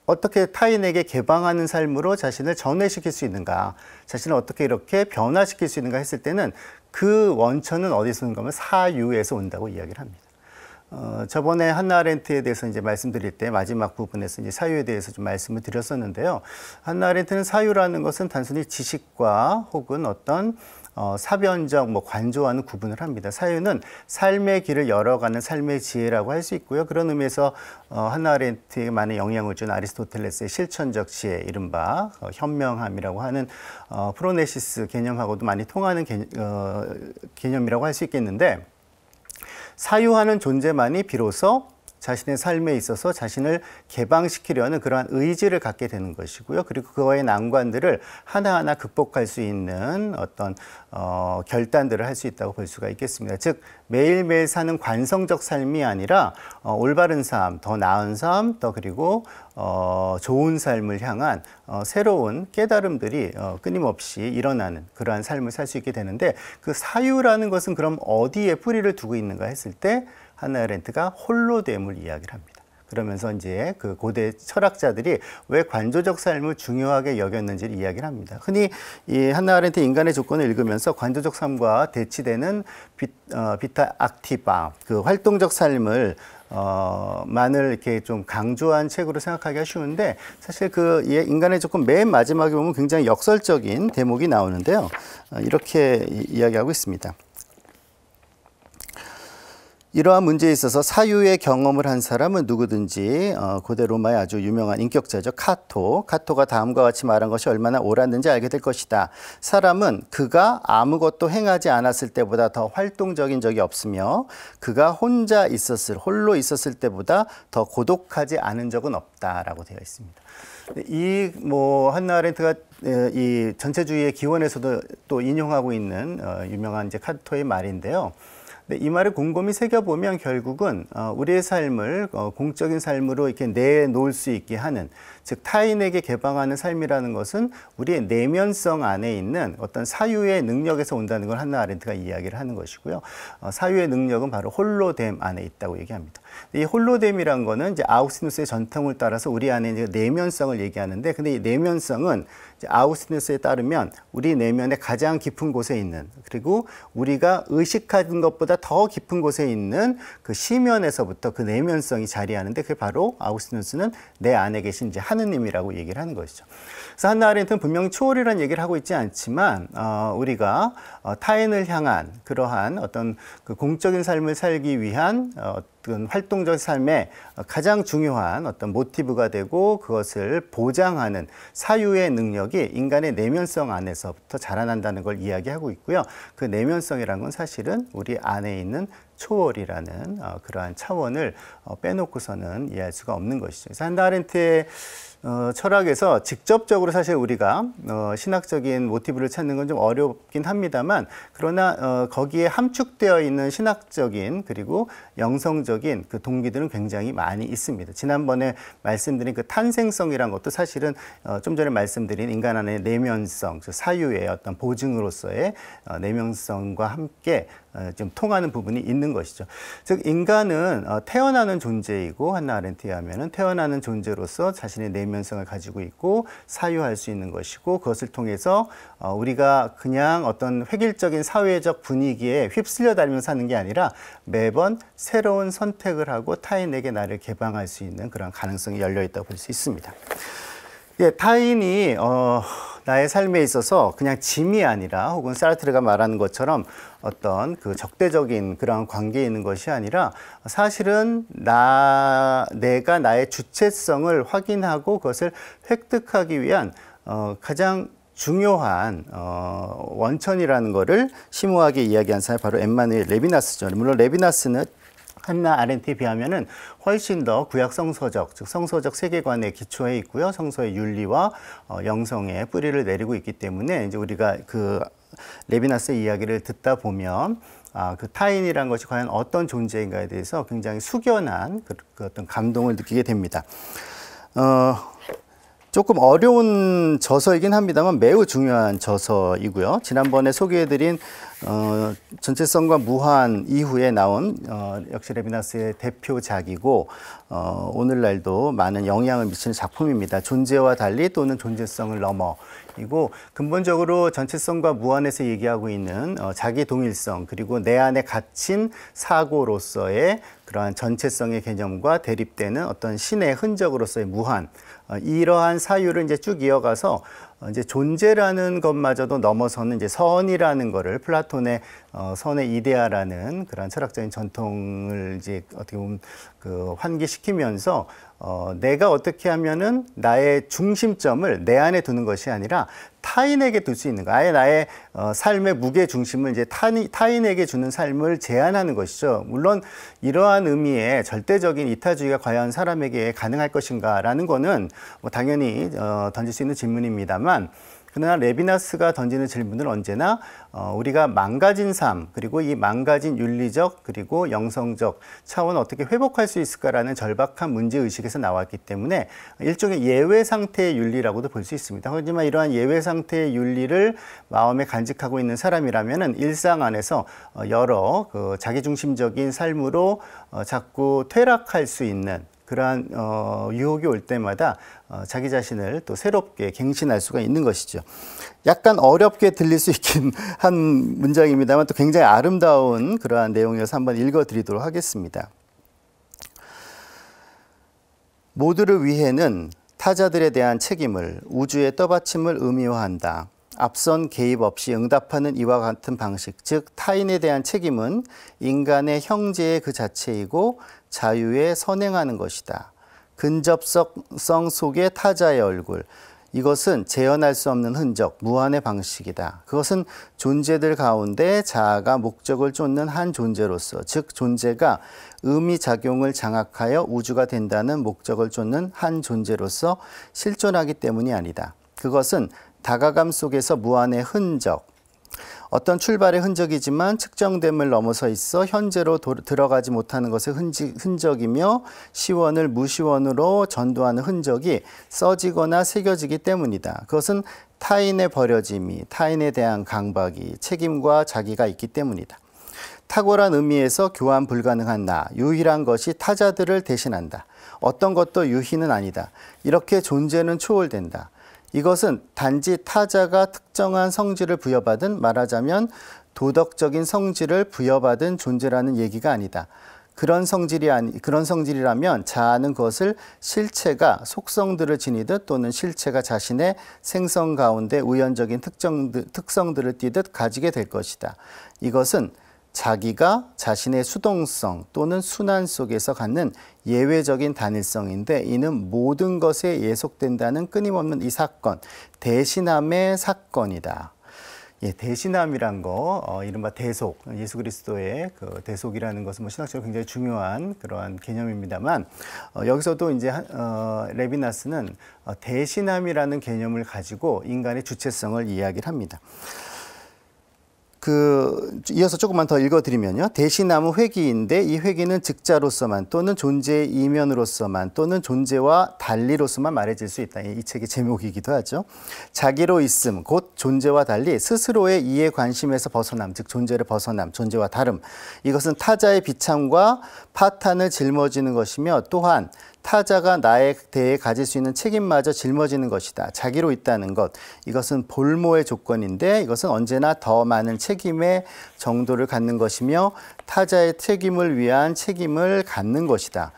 어떻게 타인에게 개방하는 삶으로 자신을 전회시킬 수 있는가, 자신을 어떻게 이렇게 변화시킬 수 있는가 했을 때는 그 원천은 어디서 오는가 하면 사유에서 온다고 이야기를 합니다. 저번에 한나 아렌트에 대해서 이제 말씀드릴 때 마지막 부분에서 이제 사유에 대해서 좀 말씀을 드렸었는데요. 한나 아렌트는 사유라는 것은 단순히 지식과 혹은 어떤 사변적 관조와는 구분을 합니다. 사유는 삶의 길을 열어가는 삶의 지혜라고 할 수 있고요. 그런 의미에서 한나 아렌트에게 많은 영향을 준 아리스토텔레스의 실천적 지혜, 이른바 현명함이라고 하는 프로네시스 개념하고도 많이 통하는 개념이라고 할 수 있겠는데, 사유하는 존재만이 비로소 자신의 삶에 있어서 자신을 개방시키려는 그러한 의지를 갖게 되는 것이고요. 그리고 그와의 난관들을 하나하나 극복할 수 있는 어떤 결단들을 할 수 있다고 볼 수가 있겠습니다. 즉 매일매일 사는 관성적 삶이 아니라 올바른 삶, 더 나은 삶, 더 그리고 좋은 삶을 향한 새로운 깨달음들이 끊임없이 일어나는 그러한 삶을 살 수 있게 되는데, 그 사유라는 것은 그럼 어디에 뿌리를 두고 있는가 했을 때 한나 아렌트가 홀로됨을 이야기를 합니다. 그러면서 이제 그 고대 철학자들이 왜 관조적 삶을 중요하게 여겼는지를 이야기를 합니다. 흔히 이 한나 아렌트 인간의 조건을 읽으면서 관조적 삶과 대치되는 비타 악티바, 그 활동적 삶을 만을 이렇게 좀 강조한 책으로 생각하기가 쉬운데, 사실 그 인간의 조건 맨 마지막에 보면 굉장히 역설적인 대목이 나오는데요. 이렇게 이야기하고 있습니다. 이러한 문제에 있어서 사유의 경험을 한 사람은 누구든지 고대 로마의 아주 유명한 인격자죠. 카토가 다음과 같이 말한 것이 얼마나 옳았는지 알게 될 것이다. 사람은 그가 아무것도 행하지 않았을 때보다 더 활동적인 적이 없으며 그가 홀로 있었을 때보다 더 고독하지 않은 적은 없다라고 되어 있습니다. 한나 아렌트가 이 전체주의의 기원에서도 또 인용하고 있는 유명한 이제 카토의 말인데요. 이 말을 곰곰이 새겨보면 결국은 우리의 삶을 공적인 삶으로 이렇게 내놓을 수 있게 하는, 즉 타인에게 개방하는 삶이라는 것은 우리의 내면성 안에 있는 어떤 사유의 능력에서 온다는 걸 한나 아렌트가 이야기를 하는 것이고요. 사유의 능력은 바로 홀로됨 안에 있다고 얘기합니다. 이 홀로됨이란 거는 이제 아우구스티누스의 전통을 따라서 우리 안에 이제 내면성을 얘기하는데, 근데 이 내면성은 이제 아우구스티누스에 따르면 우리 내면의 가장 깊은 곳에 있는, 그리고 우리가 의식하는 것보다 더 깊은 곳에 있는 그 시면에서부터 그 내면성이 자리하는데, 그게 바로 아우구스티누스는 내 안에 계신 이제 하느님이라고 얘기를 하는 것이죠. 그래서 한나 아렌트는 분명히 초월이라는 얘기를 하고 있지 않지만 우리가 타인을 향한 그러한 어떤 그 공적인 삶을 살기 위한 어떤 활동적 삶의 가장 중요한 어떤 모티브가 되고 그것을 보장하는 사유의 능력이 인간의 내면성 안에서부터 자라난다는 걸 이야기하고 있고요. 그 내면성이라는 건 사실은 우리 안에 있는 초월이라는 그러한 차원을 빼놓고서는 이해할 수가 없는 것이죠. 그래서 한나 아렌트의 철학에서 직접적으로 사실 우리가 신학적인 모티브를 찾는 건 좀 어렵긴 합니다만, 그러나 거기에 함축되어 있는 신학적인 그리고 영성적인 그 동기들은 굉장히 많이 있습니다. 지난번에 말씀드린 그 탄생성이란 것도 사실은 좀 전에 말씀드린 인간 안의 내면성, 사유의 어떤 보증으로서의 내면성과 함께 좀 통하는 부분이 있는 것이죠. 즉 인간은 태어나는 존재이고, 한나 아렌트에 하면은 태어나는 존재로서 자신의 내면성을 가지고 있고 사유할 수 있는 것이고, 그것을 통해서 우리가 그냥 어떤 획일적인 사회적 분위기에 휩쓸려 다니면서 사는 게 아니라 매번 새로운 선택을 하고 타인에게 나를 개방할 수 있는 그런 가능성이 열려 있다고 볼 수 있습니다. 예, 타인이 나의 삶에 있어서 그냥 짐이 아니라, 혹은 사르트르가 말하는 것처럼 어떤 그 적대적인 그런 관계에 있는 것이 아니라, 사실은 내가 나의 주체성을 확인하고 그것을 획득하기 위한 가장 중요한 원천이라는 것을 심오하게 이야기한 사람이 바로 엠마누엘 레비나스죠. 물론 레비나스는 한나 아렌트에 비하면은 훨씬 더 구약 성서적, 즉 성서적 세계관에 기초해 있고요. 성서의 윤리와 영성의 뿌리를 내리고 있기 때문에 이제 우리가 그 레비나스의 이야기를 듣다 보면 그 타인이란 것이 과연 어떤 존재인가에 대해서 굉장히 숙연한 그 어떤 감동을 느끼게 됩니다. 조금 어려운 저서이긴 합니다만 매우 중요한 저서이고요. 지난번에 소개해드린 전체성과 무한 이후에 나온 역시 레비나스의 대표작이고, 오늘날도 많은 영향을 미치는 작품입니다. 존재와 달리 또는 존재성을 넘어 이고, 근본적으로 전체성과 무한에서 얘기하고 있는 자기 동일성, 그리고 내 안에 갇힌 사고로서의 그러한 전체성의 개념과 대립되는 어떤 신의 흔적으로서의 무한, 이러한 사유를 이제 쭉 이어가서 이제 존재라는 것마저도 넘어서는 이제 선이라는 거를, 플라톤의 선의 이데아라는 그런 철학적인 전통을 이제 어떻게 보면 그 환기시키면서 내가 어떻게 하면은 나의 중심점을 내 안에 두는 것이 아니라 타인에게 둘 수 있는 거, 아예 나의 삶의 무게 중심을 이제 타인에게 주는 삶을 제안하는 것이죠. 물론 이러한 의미의 절대적인 이타주의가 과연 사람에게 가능할 것인가라는 거는 뭐 당연히 던질 수 있는 질문입니다만, 그러나 레비나스가 던지는 질문은 언제나 우리가 망가진 삶, 그리고 이 망가진 윤리적 그리고 영성적 차원을 어떻게 회복할 수 있을까라는 절박한 문제의식에서 나왔기 때문에 일종의 예외 상태의 윤리라고도 볼 수 있습니다. 하지만 이러한 예외 상태의 윤리를 마음에 간직하고 있는 사람이라면 일상 안에서 여러 그 자기중심적인 삶으로 자꾸 퇴락할 수 있는 그러한 유혹이 올 때마다 자기 자신을 또 새롭게 갱신할 수가 있는 것이죠. 약간 어렵게 들릴 수 있긴 한 문장입니다만 또 굉장히 아름다운 그러한 내용이어서 한번 읽어드리도록 하겠습니다. 모두를 위해는 타자들에 대한 책임을, 우주의 떠받침을 의미화한다. 앞선 개입 없이 응답하는 이와 같은 방식, 즉 타인에 대한 책임은 인간의 형제의 그 자체이고 자유에 선행하는 것이다. 근접성 속의 타자의 얼굴, 이것은 재현할 수 없는 흔적, 무한의 방식이다. 그것은 존재들 가운데 자아가 목적을 쫓는 한 존재로서, 즉 존재가 의미작용을 장악하여 우주가 된다는 목적을 쫓는 한 존재로서 실존하기 때문이 아니다. 그것은 다가감 속에서 무한의 흔적, 어떤 출발의 흔적이지만 측정됨을 넘어서 있어 현재로 들어가지 못하는 것의 흔적이며 시원을 무시원으로 전도하는 흔적이 써지거나 새겨지기 때문이다. 그것은 타인의 버려짐이, 타인에 대한 강박이, 책임과 자기가 있기 때문이다. 탁월한 의미에서 교환 불가능한 나, 유일한 것이 타자들을 대신한다. 어떤 것도 유희는 아니다. 이렇게 존재는 초월된다. 이것은 단지 타자가 특정한 성질을 부여받은, 말하자면 도덕적인 성질을 부여받은 존재라는 얘기가 아니다. 그런 성질이라면 자아는 그것을 실체가 속성들을 지니듯 또는 실체가 자신의 생성 가운데 우연적인 특성들을 띠듯 가지게 될 것이다. 이것은 자기가 자신의 수동성 또는 순환 속에서 갖는 예외적인 단일성인데 이는 모든 것에 예속된다는 끊임없는 이 사건, 대신함의 사건이다. 예, 대신함이란 거, 이른바 대속, 예수 그리스도의 그 대속이라는 것은 뭐 신학적으로 굉장히 중요한 그러한 개념입니다만, 여기서도 이제 레비나스는 대신함이라는 개념을 가지고 인간의 주체성을 이야기를 합니다. 이어서 조금만 더 읽어드리면요. 대신함은 회귀인데 이 회귀는 즉자로서만 또는 존재의 이면으로서만 또는 존재와 달리로서만 말해질 수 있다. 이 책의 제목이기도 하죠. 자기로 있음, 곧 존재와 달리 스스로의 이해 관심에서 벗어남, 즉 존재를 벗어남, 존재와 다름. 이것은 타자의 비참과 파탄을 짊어지는 것이며 또한 타자가 나에 대해 가질 수 있는 책임마저 짊어지는 것이다. 자기로 있다는 것. 이것은 볼모의 조건인데 이것은 언제나 더 많은 책임의 정도를 갖는 것이며 타자의 책임을 위한 책임을 갖는 것이다.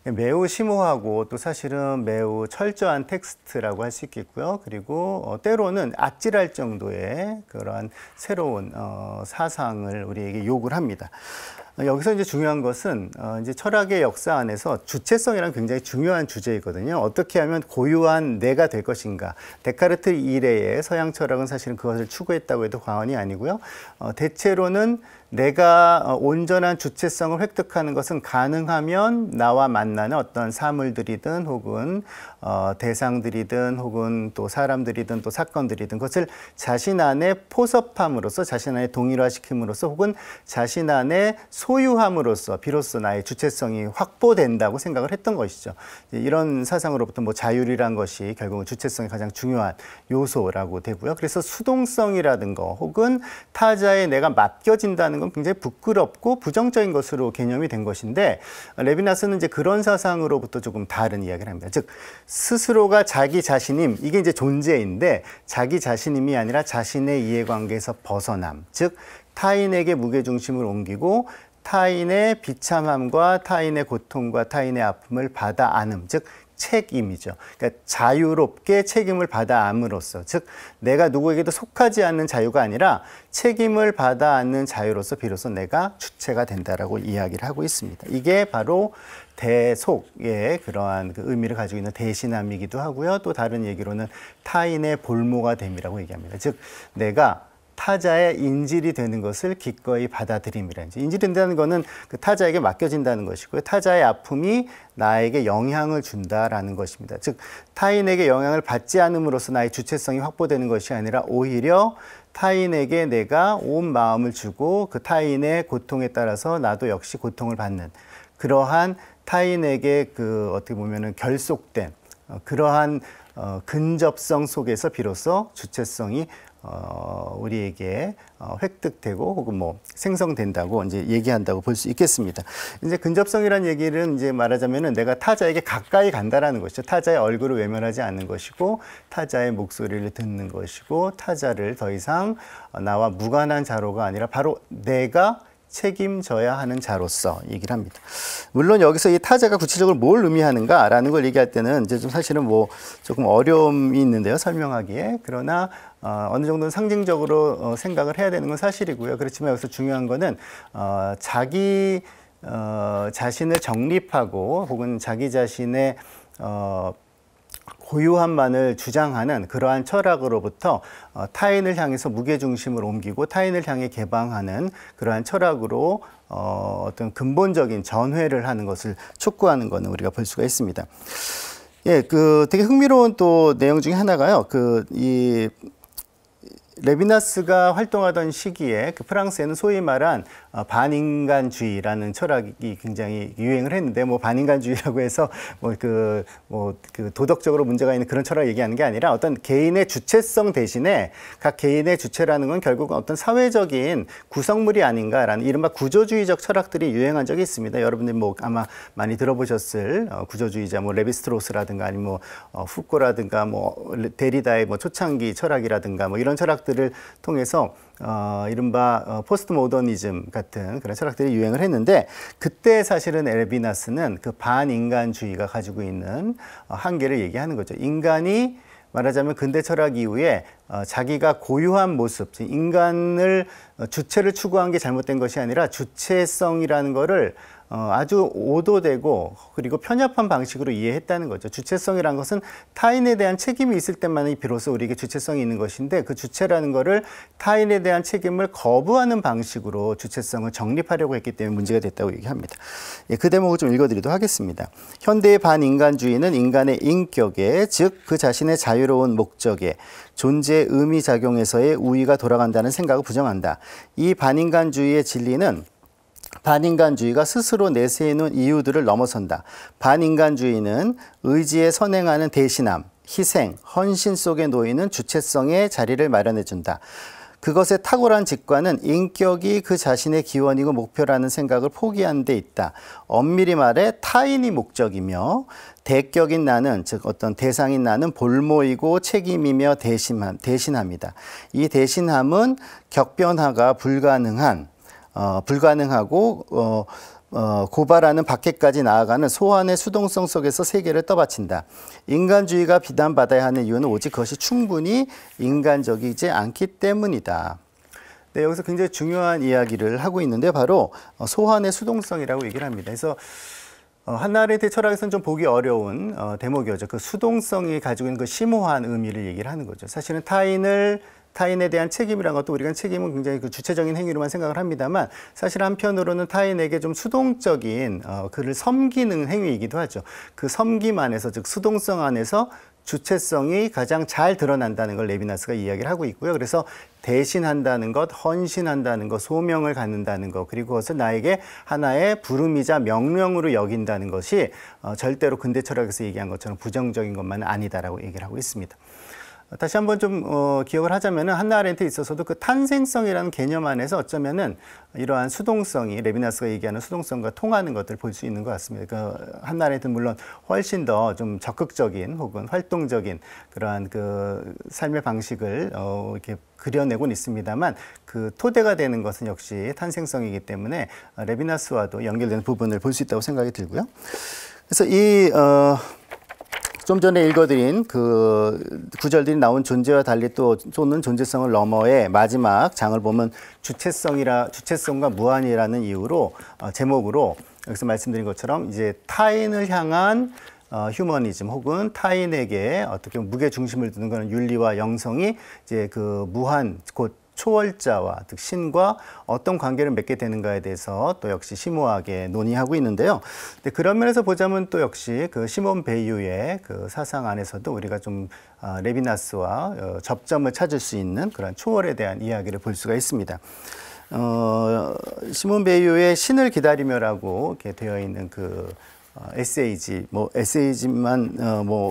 매우 심오하고 또 사실은 매우 철저한 텍스트라고 할 수 있겠고요. 그리고 때로는 아찔할 정도의 그러한 새로운 사상을 우리에게 요구를 합니다. 여기서 이제 중요한 것은 이제 철학의 역사 안에서 주체성이란 굉장히 중요한 주제이거든요. 어떻게 하면 고유한 내가 될 것인가. 데카르트 이래의 서양 철학은 사실은 그것을 추구했다고 해도 과언이 아니고요. 대체로는 내가 온전한 주체성을 획득하는 것은 가능하면 나와 만나는 어떤 사물들이든 혹은 대상들이든 혹은 또 사람들이든 또 사건들이든 그것을 자신 안에 포섭함으로써 자신 안에 동일화시킴으로써 혹은 자신 안에 소유함으로써 비로소 나의 주체성이 확보된다고 생각을 했던 것이죠. 이런 사상으로부터 뭐 자율이란 것이 결국은 주체성이 가장 중요한 요소라고 되고요. 그래서 수동성이라든가 혹은 타자에 내가 맡겨진다는 건 굉장히 부끄럽고 부정적인 것으로 개념이 된 것인데 레비나스는 이제 그런 사상으로부터 조금 다른 이야기를 합니다. 즉 스스로가 자기 자신임, 이게 이제 존재인데 자기 자신임이 아니라 자신의 이해관계에서 벗어남, 즉 타인에게 무게중심을 옮기고 타인의 비참함과 타인의 고통과 타인의 아픔을 받아 안음, 즉 책임이죠. 그러니까 자유롭게 책임을 받아 안음으로써, 즉 내가 누구에게도 속하지 않는 자유가 아니라 책임을 받아 안는 자유로서 비로소 내가 주체가 된다라고 이야기를 하고 있습니다. 이게 바로 대속의 그러한 그 의미를 가지고 있는 대신함이기도 하고요. 또 다른 얘기로는 타인의 볼모가 됨이라고 얘기합니다. 즉 내가 타자의 인질이 되는 것을 기꺼이 받아들임이라는 거죠. 인질이 된다는 것은 그 타자에게 맡겨진다는 것이고요. 타자의 아픔이 나에게 영향을 준다라는 것입니다. 즉 타인에게 영향을 받지 않음으로써 나의 주체성이 확보되는 것이 아니라 오히려 타인에게 내가 온 마음을 주고 그 타인의 고통에 따라서 나도 역시 고통을 받는 그러한 타인에게 그 어떻게 보면은 결속된 그러한 근접성 속에서 비로소 주체성이 우리에게 획득되고 혹은 뭐 생성된다고 이제 얘기한다고 볼 수 있겠습니다. 이제 근접성이라는 얘기는 이제 말하자면은 내가 타자에게 가까이 간다라는 것이죠. 타자의 얼굴을 외면하지 않는 것이고 타자의 목소리를 듣는 것이고 타자를 더 이상 나와 무관한 자로가 아니라 바로 내가 책임져야 하는 자로서 얘기를 합니다. 물론 여기서 이 타자가 구체적으로 뭘 의미하는가라는 걸 얘기할 때는 이제 좀 사실은 뭐 조금 어려움이 있는데요, 설명하기에. 그러나 어느 정도는 상징적으로 생각을 해야 되는 건 사실이고요. 그렇지만 여기서 중요한 거는 자기 자신을 정립하고 혹은 자기 자신의 고유함만을 주장하는 그러한 철학으로부터 타인을 향해서 무게중심을 옮기고 타인을 향해 개방하는 그러한 철학으로 어떤 근본적인 전회를 하는 것을 촉구하는 것은 우리가 볼 수가 있습니다. 예, 되게 흥미로운 또 내용 중에 하나가요. 이 레비나스가 활동하던 시기에 프랑스에는 소위 말한 반인간주의라는 철학이 굉장히 유행을 했는데 뭐 반인간주의라고 해서 그 도덕적으로 문제가 있는 그런 철학을 얘기하는 게 아니라 어떤 개인의 주체성 대신에 각 개인의 주체라는 건 결국은 어떤 사회적인 구성물이 아닌가라는 이른바 구조주의적 철학들이 유행한 적이 있습니다. 여러분들 뭐 아마 많이 들어보셨을 구조주의자 뭐 레비스트로스라든가 아니면 뭐 후코라든가 뭐 데리다의 뭐 초창기 철학이라든가 뭐 이런 철학들을 통해서 이른바 포스트 모더니즘 같은 그런 철학들이 유행을 했는데 그때 사실은 레비나스는 그 반인간주의가 가지고 있는 한계를 얘기하는 거죠. 인간이 말하자면 근대 철학 이후에 자기가 고유한 모습, 인간을 주체를 추구한 게 잘못된 것이 아니라 주체성이라는 거를 아주 오도되고 그리고 편협한 방식으로 이해했다는 거죠. 주체성이라는 것은 타인에 대한 책임이 있을 때만이 비로소 우리에게 주체성이 있는 것인데 그 주체라는 거를 타인에 대한 책임을 거부하는 방식으로 주체성을 정립하려고 했기 때문에 문제가 됐다고 얘기합니다. 예, 그 대목을 좀 읽어드리도록 하겠습니다. 현대의 반인간주의는 인간의 인격에, 즉 그 자신의 자유로운 목적에, 존재의 의미작용에서의 우위가 돌아간다는 생각을 부정한다. 이 반인간주의의 진리는 반인간주의가 스스로 내세우는 이유들을 넘어선다. 반인간주의는 의지에 선행하는 대신함, 희생, 헌신 속에 놓이는 주체성의 자리를 마련해준다. 그것의 탁월한 직관은 인격이 그 자신의 기원이고 목표라는 생각을 포기한 데 있다. 엄밀히 말해 타인이 목적이며 대격인 나는, 즉 어떤 대상인 나는 볼모이고 책임이며 대신함이다. 이 대신함은 격변화가 불가능하고 고발하는 밖에까지 나아가는 소환의 수동성 속에서 세계를 떠받친다. 인간주의가 비난받아야 하는 이유는 오직 그것이 충분히 인간적이지 않기 때문이다. 네, 여기서 굉장히 중요한 이야기를 하고 있는데 바로 소환의 수동성이라고 얘기를 합니다. 그래서 한나 아렌트 철학에서는 좀 보기 어려운 대목이었죠. 그 수동성이 가지고 있는 그 심오한 의미를 얘기를 하는 거죠. 사실은 타인에 대한 책임이란 것도 우리가 책임은 굉장히 그 주체적인 행위로만 생각을 합니다만 사실 한편으로는 타인에게 좀 수동적인 그를 섬기는 행위이기도 하죠. 그 섬김 안에서, 즉 수동성 안에서 주체성이 가장 잘 드러난다는 걸 레비나스가 이야기를 하고 있고요. 그래서 대신한다는 것, 헌신한다는 것, 소명을 갖는다는 것, 그리고 그것을 나에게 하나의 부름이자 명령으로 여긴다는 것이 절대로 근대 철학에서 얘기한 것처럼 부정적인 것만은 아니다라고 얘기를 하고 있습니다. 다시 한번 좀 기억을 하자면은 한나 아렌트에 있어서도 그 탄생성이라는 개념 안에서 어쩌면은 이러한 수동성이 레비나스가 얘기하는 수동성과 통하는 것들을 볼 수 있는 것 같습니다. 그 한나 아렌트는 물론 훨씬 더 좀 적극적인 혹은 활동적인 그러한 그 삶의 방식을 이렇게 그려내곤 있습니다만 그 토대가 되는 것은 역시 탄생성이기 때문에 레비나스와도 연결되는 부분을 볼 수 있다고 생각이 들고요. 그래서 좀 전에 읽어드린 그 구절들이 나온 존재와 달리 또는 존재성을 너머의 마지막 장을 보면 주체성과 무한이라는 이유로 제목으로 여기서 말씀드린 것처럼 이제 타인을 향한 휴머니즘 혹은 타인에게 어떻게 무게 중심을 두는 그런 윤리와 영성이 이제 그 무한 곧 초월자와 즉 신과 어떤 관계를 맺게 되는가에 대해서 또 역시 심오하게 논의하고 있는데요. 근데 그런 면에서 보자면 또 역시 그 시몬 베이유의 그 사상 안에서도 우리가 좀 레비나스와 접점을 찾을 수 있는 그런 초월에 대한 이야기를 볼 수가 있습니다. 시몬 베이유의 신을 기다리며라고 이렇게 되어 있는 그 에세이지만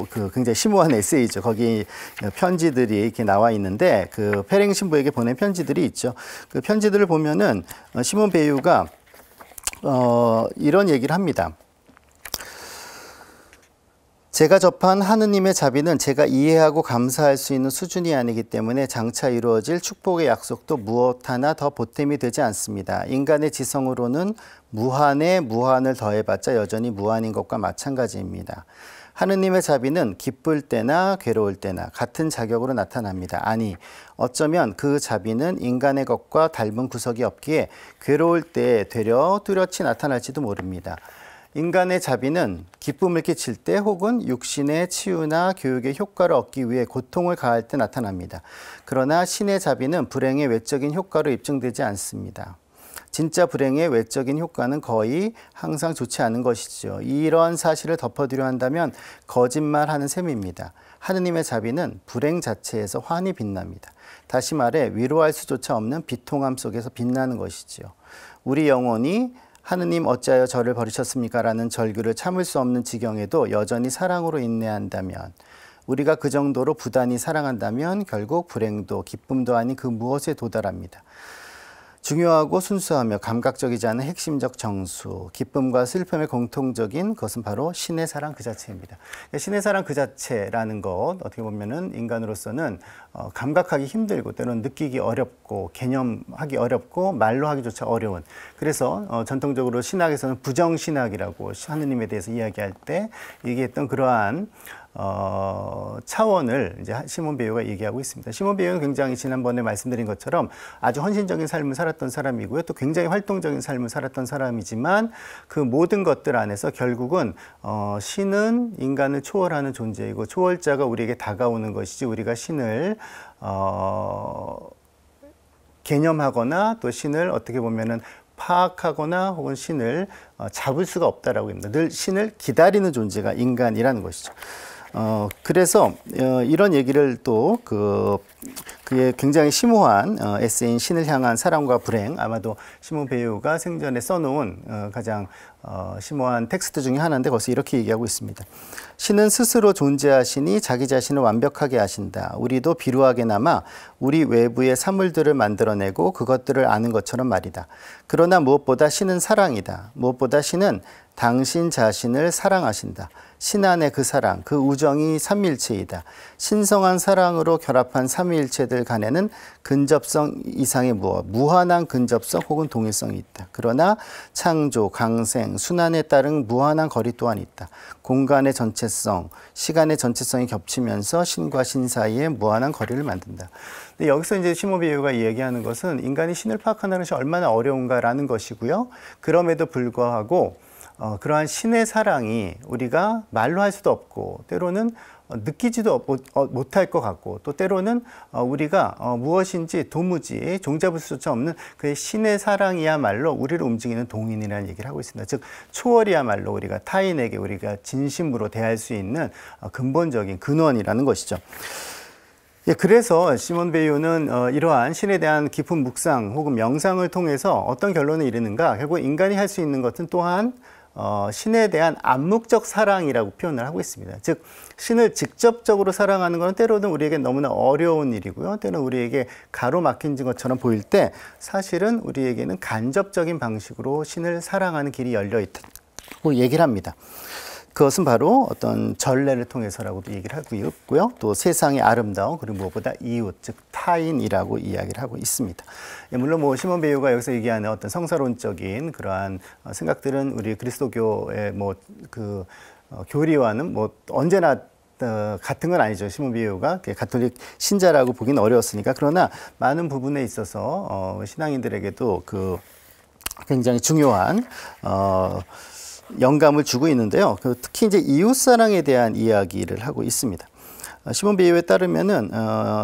그 굉장히 심오한 에세이죠. 거기 편지들이 이렇게 나와 있는데 그 페랭 신부에게 보낸 편지들이 있죠. 그 편지들을 보면은 시몬 베이유가 이런 얘기를 합니다. 제가 접한 하느님의 자비는 제가 이해하고 감사할 수 있는 수준이 아니기 때문에 장차 이루어질 축복의 약속도 무엇 하나 더 보탬이 되지 않습니다. 인간의 지성으로는 무한에 무한을 더해봤자 여전히 무한인 것과 마찬가지입니다. 하느님의 자비는 기쁠 때나 괴로울 때나 같은 자격으로 나타납니다. 아니, 어쩌면 그 자비는 인간의 것과 닮은 구석이 없기에 괴로울 때 되려 뚜렷이 나타날지도 모릅니다. 인간의 자비는 기쁨을 끼칠 때 혹은 육신의 치유나 교육의 효과를 얻기 위해 고통을 가할 때 나타납니다. 그러나 신의 자비는 불행의 외적인 효과로 입증되지 않습니다. 진짜 불행의 외적인 효과는 거의 항상 좋지 않은 것이죠. 이런 사실을 덮어두려 한다면 거짓말하는 셈입니다. 하느님의 자비는 불행 자체에서 환히 빛납니다. 다시 말해 위로할 수조차 없는 비통함 속에서 빛나는 것이지요. 우리 영혼이 하느님 어찌하여 저를 버리셨습니까? 라는 절규를 참을 수 없는 지경에도 여전히 사랑으로 인내한다면, 우리가 그 정도로 부단히 사랑한다면 결국 불행도 기쁨도 아닌 그 무엇에 도달합니다. 중요하고 순수하며 감각적이지 않은 핵심적 정수, 기쁨과 슬픔의 공통적인 그것은 바로 신의 사랑 그 자체입니다. 신의 사랑 그 자체라는 것, 어떻게 보면은 인간으로서는 감각하기 힘들고 때로는 느끼기 어렵고 개념하기 어렵고 말로 하기조차 어려운, 그래서 전통적으로 신학에서는 부정신학이라고 하느님에 대해서 이야기할 때 얘기했던 그러한 차원을 이제 시몬 베요가 얘기하고 있습니다. 시몬 베요는 굉장히 지난번에 말씀드린 것처럼 아주 헌신적인 삶을 살았던 사람이고요. 또 굉장히 활동적인 삶을 살았던 사람이지만 그 모든 것들 안에서 결국은 신은 인간을 초월하는 존재이고 초월자가 우리에게 다가오는 것이지 우리가 신을 개념하거나 또 신을 어떻게 보면은 파악하거나 혹은 신을 잡을 수가 없다라고 합니다. 늘 신을 기다리는 존재가 인간이라는 것이죠. 그래서 이런 얘기를 또 그의 굉장히 심오한 에세이인 신을 향한 사랑과 불행, 아마도 시몬 베요가 생전에 써놓은 가장 심오한 텍스트 중에 하나인데 거기서 이렇게 얘기하고 있습니다. 신은 스스로 존재하시니 자기 자신을 완벽하게 하신다. 우리도 비루하게나마 우리 외부의 사물들을 만들어내고 그것들을 아는 것처럼 말이다. 그러나 무엇보다 신은 사랑이다. 무엇보다 신은 당신 자신을 사랑하신다. 신 안의 그 사랑, 그 우정이 삼위일체이다. 신성한 사랑으로 결합한 삼위일체들 간에는 근접성 이상의 무한한 근접성 혹은 동일성이 있다. 그러나 창조, 강생, 순환에 따른 무한한 거리 또한 있다. 공간의 전체성, 시간의 전체성이 겹치면서 신과 신 사이에 무한한 거리를 만든다. 근데 여기서 이제 시몬 베요가 이야기하는 것은 인간이 신을 파악하는 것이 얼마나 어려운가라는 것이고요. 그럼에도 불구하고 그러한 신의 사랑이 우리가 말로 할 수도 없고 때로는 느끼지도 못할 것 같고 또 때로는 우리가 무엇인지 도무지 종잡을 수조차 없는 그의 신의 사랑이야말로 우리를 움직이는 동인이라는 얘기를 하고 있습니다. 즉 초월이야말로 우리가 타인에게 우리가 진심으로 대할 수 있는 근본적인 근원이라는 것이죠. 예, 그래서 시몬 베요는 이러한 신에 대한 깊은 묵상 혹은 명상을 통해서 어떤 결론에 이르는가? 결국 인간이 할 수 있는 것은 또한 신에 대한 암묵적 사랑이라고 표현을 하고 있습니다. 즉 신을 직접적으로 사랑하는 것은 때로는 우리에게 너무나 어려운 일이고요. 때로는 우리에게 가로막힌 것처럼 보일 때 사실은 우리에게는 간접적인 방식으로 신을 사랑하는 길이 열려 있다고 얘기를 합니다. 그것은 바로 어떤 전례를 통해서라고도 얘기를 하고 있고요. 또 세상의 아름다움 그리고 무엇보다 이웃 즉 타인이라고 이야기를 하고 있습니다. 예, 물론 뭐 시몬 베요가 여기서 얘기하는 어떤 성사론적인 그러한 생각들은 우리 그리스도교의 교리와는 뭐 언제나 같은 건 아니죠. 시몬 베요가 가톨릭 신자라고 보기는 어려웠으니까. 그러나 많은 부분에 있어서 신앙인들에게도 굉장히 중요한 영감을 주고 있는데요. 특히 이제 이웃사랑에 대한 이야기를 하고 있습니다. 시몬 베요에 따르면은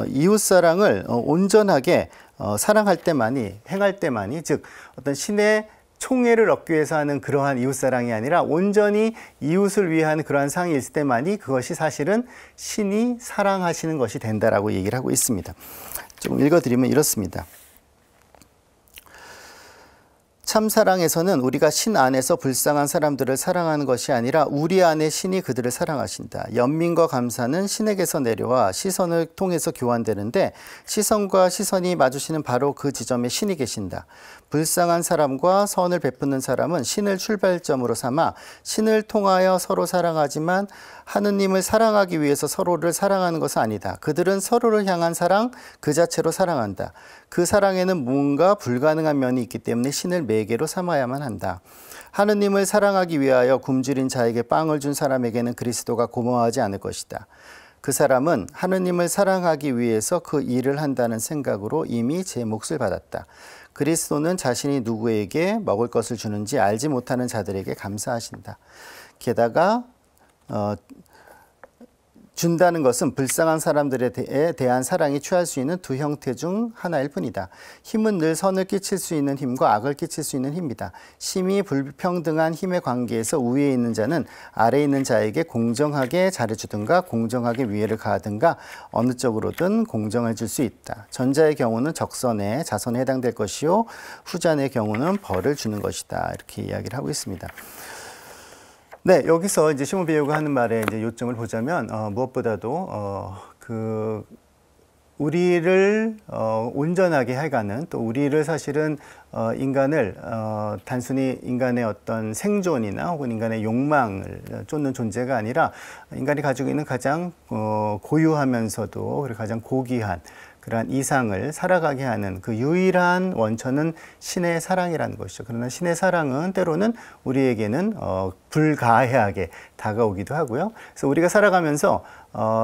이웃사랑을 온전하게 사랑할 때만이, 행할 때만이, 즉 어떤 신의 총애를 얻기 위해서 하는 그러한 이웃사랑이 아니라 온전히 이웃을 위한 그러한 사랑이 있을 때만이 그것이 사실은 신이 사랑하시는 것이 된다라고 얘기를 하고 있습니다. 조금 읽어드리면 이렇습니다. 참사랑에서는 우리가 신 안에서 불쌍한 사람들을 사랑하는 것이 아니라 우리 안에 신이 그들을 사랑하신다. 연민과 감사는 신에게서 내려와 시선을 통해서 교환되는데 시선과 시선이 마주치는 바로 그 지점에 신이 계신다. 불쌍한 사람과 선을 베푸는 사람은 신을 출발점으로 삼아 신을 통하여 서로 사랑하지만 하느님을 사랑하기 위해서 서로를 사랑하는 것은 아니다. 그들은 서로를 향한 사랑 그 자체로 사랑한다. 그 사랑에는 뭔가 불가능한 면이 있기 때문에 신을 매개로 삼아야만 한다. 하느님을 사랑하기 위하여 굶주린 자에게 빵을 준 사람에게는 그리스도가 고마워하지 않을 것이다. 그 사람은 하느님을 사랑하기 위해서 그 일을 한다는 생각으로 이미 제 몫을 받았다. 그리스도는 자신이 누구에게 먹을 것을 주는지 알지 못하는 자들에게 감사하신다. 게다가 준다는 것은 불쌍한 사람들에 대한 사랑이 취할 수 있는 두 형태 중 하나일 뿐이다. 힘은 늘 선을 끼칠 수 있는 힘과 악을 끼칠 수 있는 힘이다. 심히 불평등한 힘의 관계에서 우위에 있는 자는 아래에 있는 자에게 공정하게 잘해주든가 공정하게 위해를 가하든가 어느 쪽으로든 공정해질 수 있다. 전자의 경우는 적선에 자선에 해당될 것이요 후자의 경우는 벌을 주는 것이다. 이렇게 이야기를 하고 있습니다. 네, 여기서 이제 시몬 베요가 하는 말의 이제 요점을 보자면 무엇보다도 우리를 온전하게 해가는 또 우리를 사실은 인간을 단순히 인간의 어떤 생존이나 혹은 인간의 욕망을 쫓는 존재가 아니라 인간이 가지고 있는 가장 고유하면서도 그리고 가장 고귀한 그러한 이상을 살아가게 하는 그 유일한 원천은 신의 사랑이라는 것이죠. 그러나 신의 사랑은 때로는 우리에게는 불가해하게 다가오기도 하고요. 그래서 우리가 살아가면서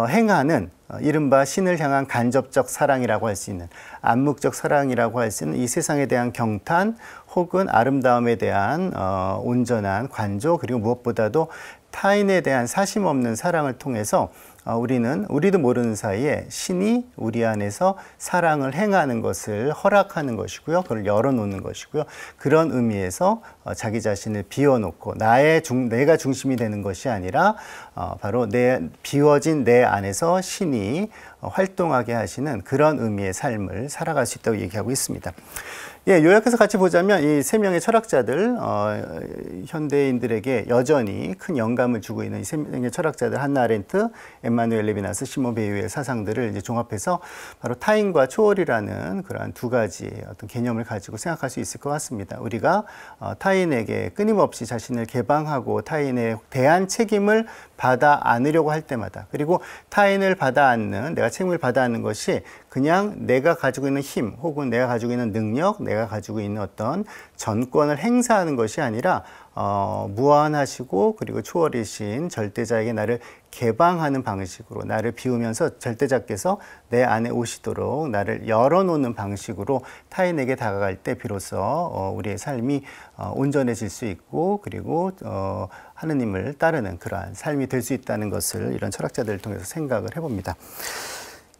행하는 이른바 신을 향한 간접적 사랑이라고 할 수 있는, 암묵적 사랑이라고 할 수 있는 이 세상에 대한 경탄 혹은 아름다움에 대한 온전한 관조, 그리고 무엇보다도 타인에 대한 사심 없는 사랑을 통해서 우리도 모르는 사이에 신이 우리 안에서 사랑을 행하는 것을 허락하는 것이고요. 그걸 열어놓는 것이고요. 그런 의미에서 자기 자신을 비워놓고 내가 중심이 되는 것이 아니라 바로 비워진 내 안에서 신이 활동하게 하시는 그런 의미의 삶을 살아갈 수 있다고 얘기하고 있습니다. 예, 요약해서 같이 보자면 이 세 명의 철학자들, 현대인들에게 여전히 큰 영감을 주고 있는 이 세 명의 철학자들, 한나 아렌트, 엠마누엘 레비나스, 시몬 베이유의 사상들을 이제 종합해서 바로 타인과 초월이라는 그러한 두 가지 어떤 개념을 가지고 생각할 수 있을 것 같습니다. 우리가 타인에게 끊임없이 자신을 개방하고 타인에 대한 책임을 받아 안으려고 할 때마다, 그리고 타인을 받아 안는, 내가 책임을 받아 안는 것이 그냥 내가 가지고 있는 힘 혹은 내가 가지고 있는 능력, 내가 가지고 있는 어떤 전권을 행사하는 것이 아니라 무한하시고 그리고 초월이신 절대자에게 나를 개방하는 방식으로, 나를 비우면서 절대자께서 내 안에 오시도록 나를 열어놓는 방식으로 타인에게 다가갈 때 비로소 우리의 삶이 온전해질 수 있고, 그리고 하느님을 따르는 그러한 삶이 될 수 있다는 것을 이런 철학자들을 통해서 생각을 해봅니다.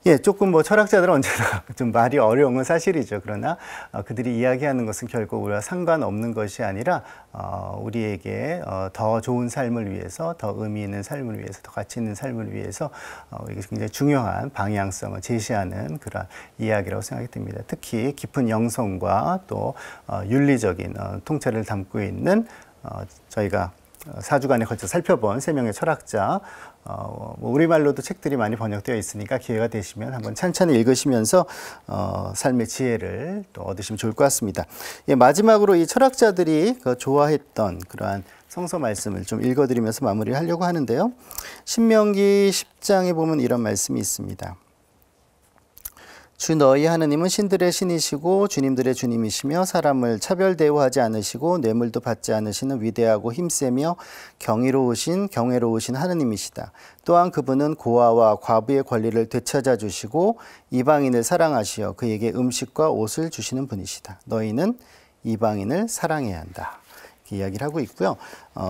예, 조금 철학자들은 언제나 좀 말이 어려운 건 사실이죠. 그러나 그들이 이야기하는 것은 결국 우리와 상관없는 것이 아니라 우리에게 더 좋은 삶을 위해서, 더 의미 있는 삶을 위해서, 더 가치 있는 삶을 위해서 이게 굉장히 중요한 방향성을 제시하는 그런 이야기라고 생각이 듭니다. 특히 깊은 영성과 또 윤리적인 통찰을 담고 있는 저희가 4주간에 걸쳐 살펴본 세 명의 철학자, 우리말로도 책들이 많이 번역되어 있으니까 기회가 되시면 한번 찬찬히 읽으시면서 삶의 지혜를 또 얻으시면 좋을 것 같습니다. 예, 마지막으로 이 철학자들이 좋아했던 그러한 성서 말씀을 좀 읽어드리면서 마무리하려고 하는데요. 신명기 10장에 보면 이런 말씀이 있습니다. 주 너희 하느님은 신들의 신이시고 주님들의 주님이시며 사람을 차별 대우하지 않으시고 뇌물도 받지 않으시는 위대하고 힘세며 경외로우신 하느님이시다. 또한 그분은 고아와 과부의 권리를 되찾아 주시고 이방인을 사랑하시어 그에게 음식과 옷을 주시는 분이시다. 너희는 이방인을 사랑해야 한다. 이야기를 하고 있고요.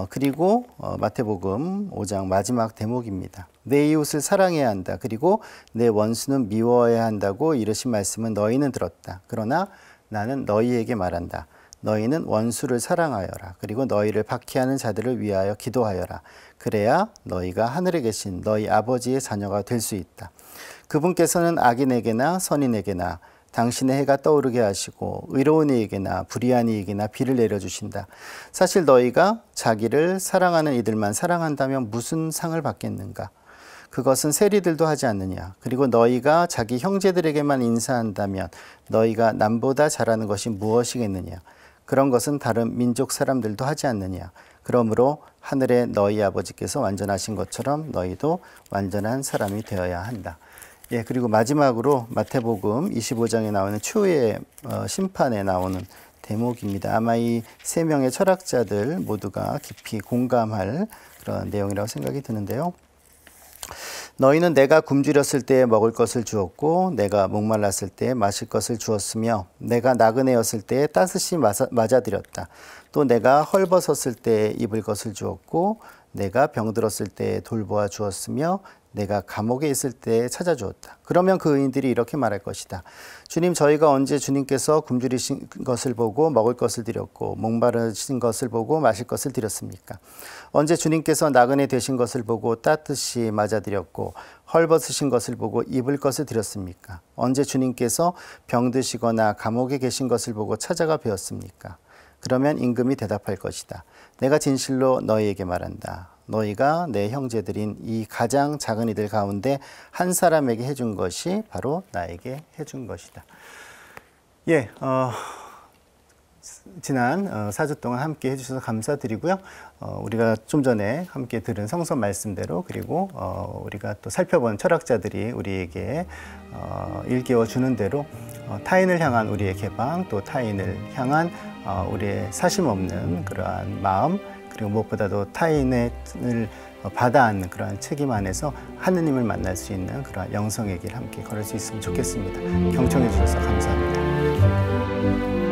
그리고 마태복음 5장 마지막 대목입니다. 내 이웃을 사랑해야 한다. 그리고 내 원수는 미워해야 한다고 이르신 말씀은 너희는 들었다. 그러나 나는 너희에게 말한다. 너희는 원수를 사랑하여라. 그리고 너희를 박해하는 자들을 위하여 기도하여라. 그래야 너희가 하늘에 계신 너희 아버지의 자녀가 될 수 있다. 그분께서는 악인에게나 선인에게나 당신의 해가 떠오르게 하시고 의로운 이에게나 불의한 이에게나 비를 내려주신다. 사실 너희가 자기를 사랑하는 이들만 사랑한다면 무슨 상을 받겠는가? 그것은 세리들도 하지 않느냐? 그리고 너희가 자기 형제들에게만 인사한다면 너희가 남보다 잘하는 것이 무엇이겠느냐? 그런 것은 다른 민족 사람들도 하지 않느냐? 그러므로 하늘의 너희 아버지께서 완전하신 것처럼 너희도 완전한 사람이 되어야 한다. 예, 그리고 마지막으로 마태복음 25장에 나오는 추후의 심판에 나오는 대목입니다. 아마 이 세 명의 철학자들 모두가 깊이 공감할 그런 내용이라고 생각이 드는데요. 너희는 내가 굶주렸을 때 먹을 것을 주었고 내가 목말랐을 때 마실 것을 주었으며 내가 나그네였을 때 따뜻이 맞아들였다. 또 내가 헐벗었을 때 입을 것을 주었고 내가 병들었을 때 돌보아 주었으며 내가 감옥에 있을 때 찾아주었다. 그러면 그 의인들이 이렇게 말할 것이다. 주님, 저희가 언제 주님께서 굶주리신 것을 보고 먹을 것을 드렸고 목마르신 것을 보고 마실 것을 드렸습니까? 언제 주님께서 나그네 되신 것을 보고 따뜻이 맞아드렸고 헐벗으신 것을 보고 입을 것을 드렸습니까? 언제 주님께서 병드시거나 감옥에 계신 것을 보고 찾아가 뵈었습니까? 그러면 임금이 대답할 것이다. 내가 진실로 너희에게 말한다. 너희가 내 형제들인 이 가장 작은 이들 가운데 한 사람에게 해준 것이 바로 나에게 해준 것이다. 예, 지난 4주 동안 함께 해주셔서 감사드리고요. 우리가 좀 전에 함께 들은 성서 말씀대로 그리고 우리가 또 살펴본 철학자들이 우리에게 일깨워 주는 대로 타인을 향한 우리의 개방, 또 타인을 향한 우리의 사심 없는 그러한 마음, 그리고 무엇보다도 타인을 받아 안는 그러한 책임 안에서 하느님을 만날 수 있는 그러한 영성의 길 함께 걸을 수 있으면 좋겠습니다. 경청해 주셔서 감사합니다.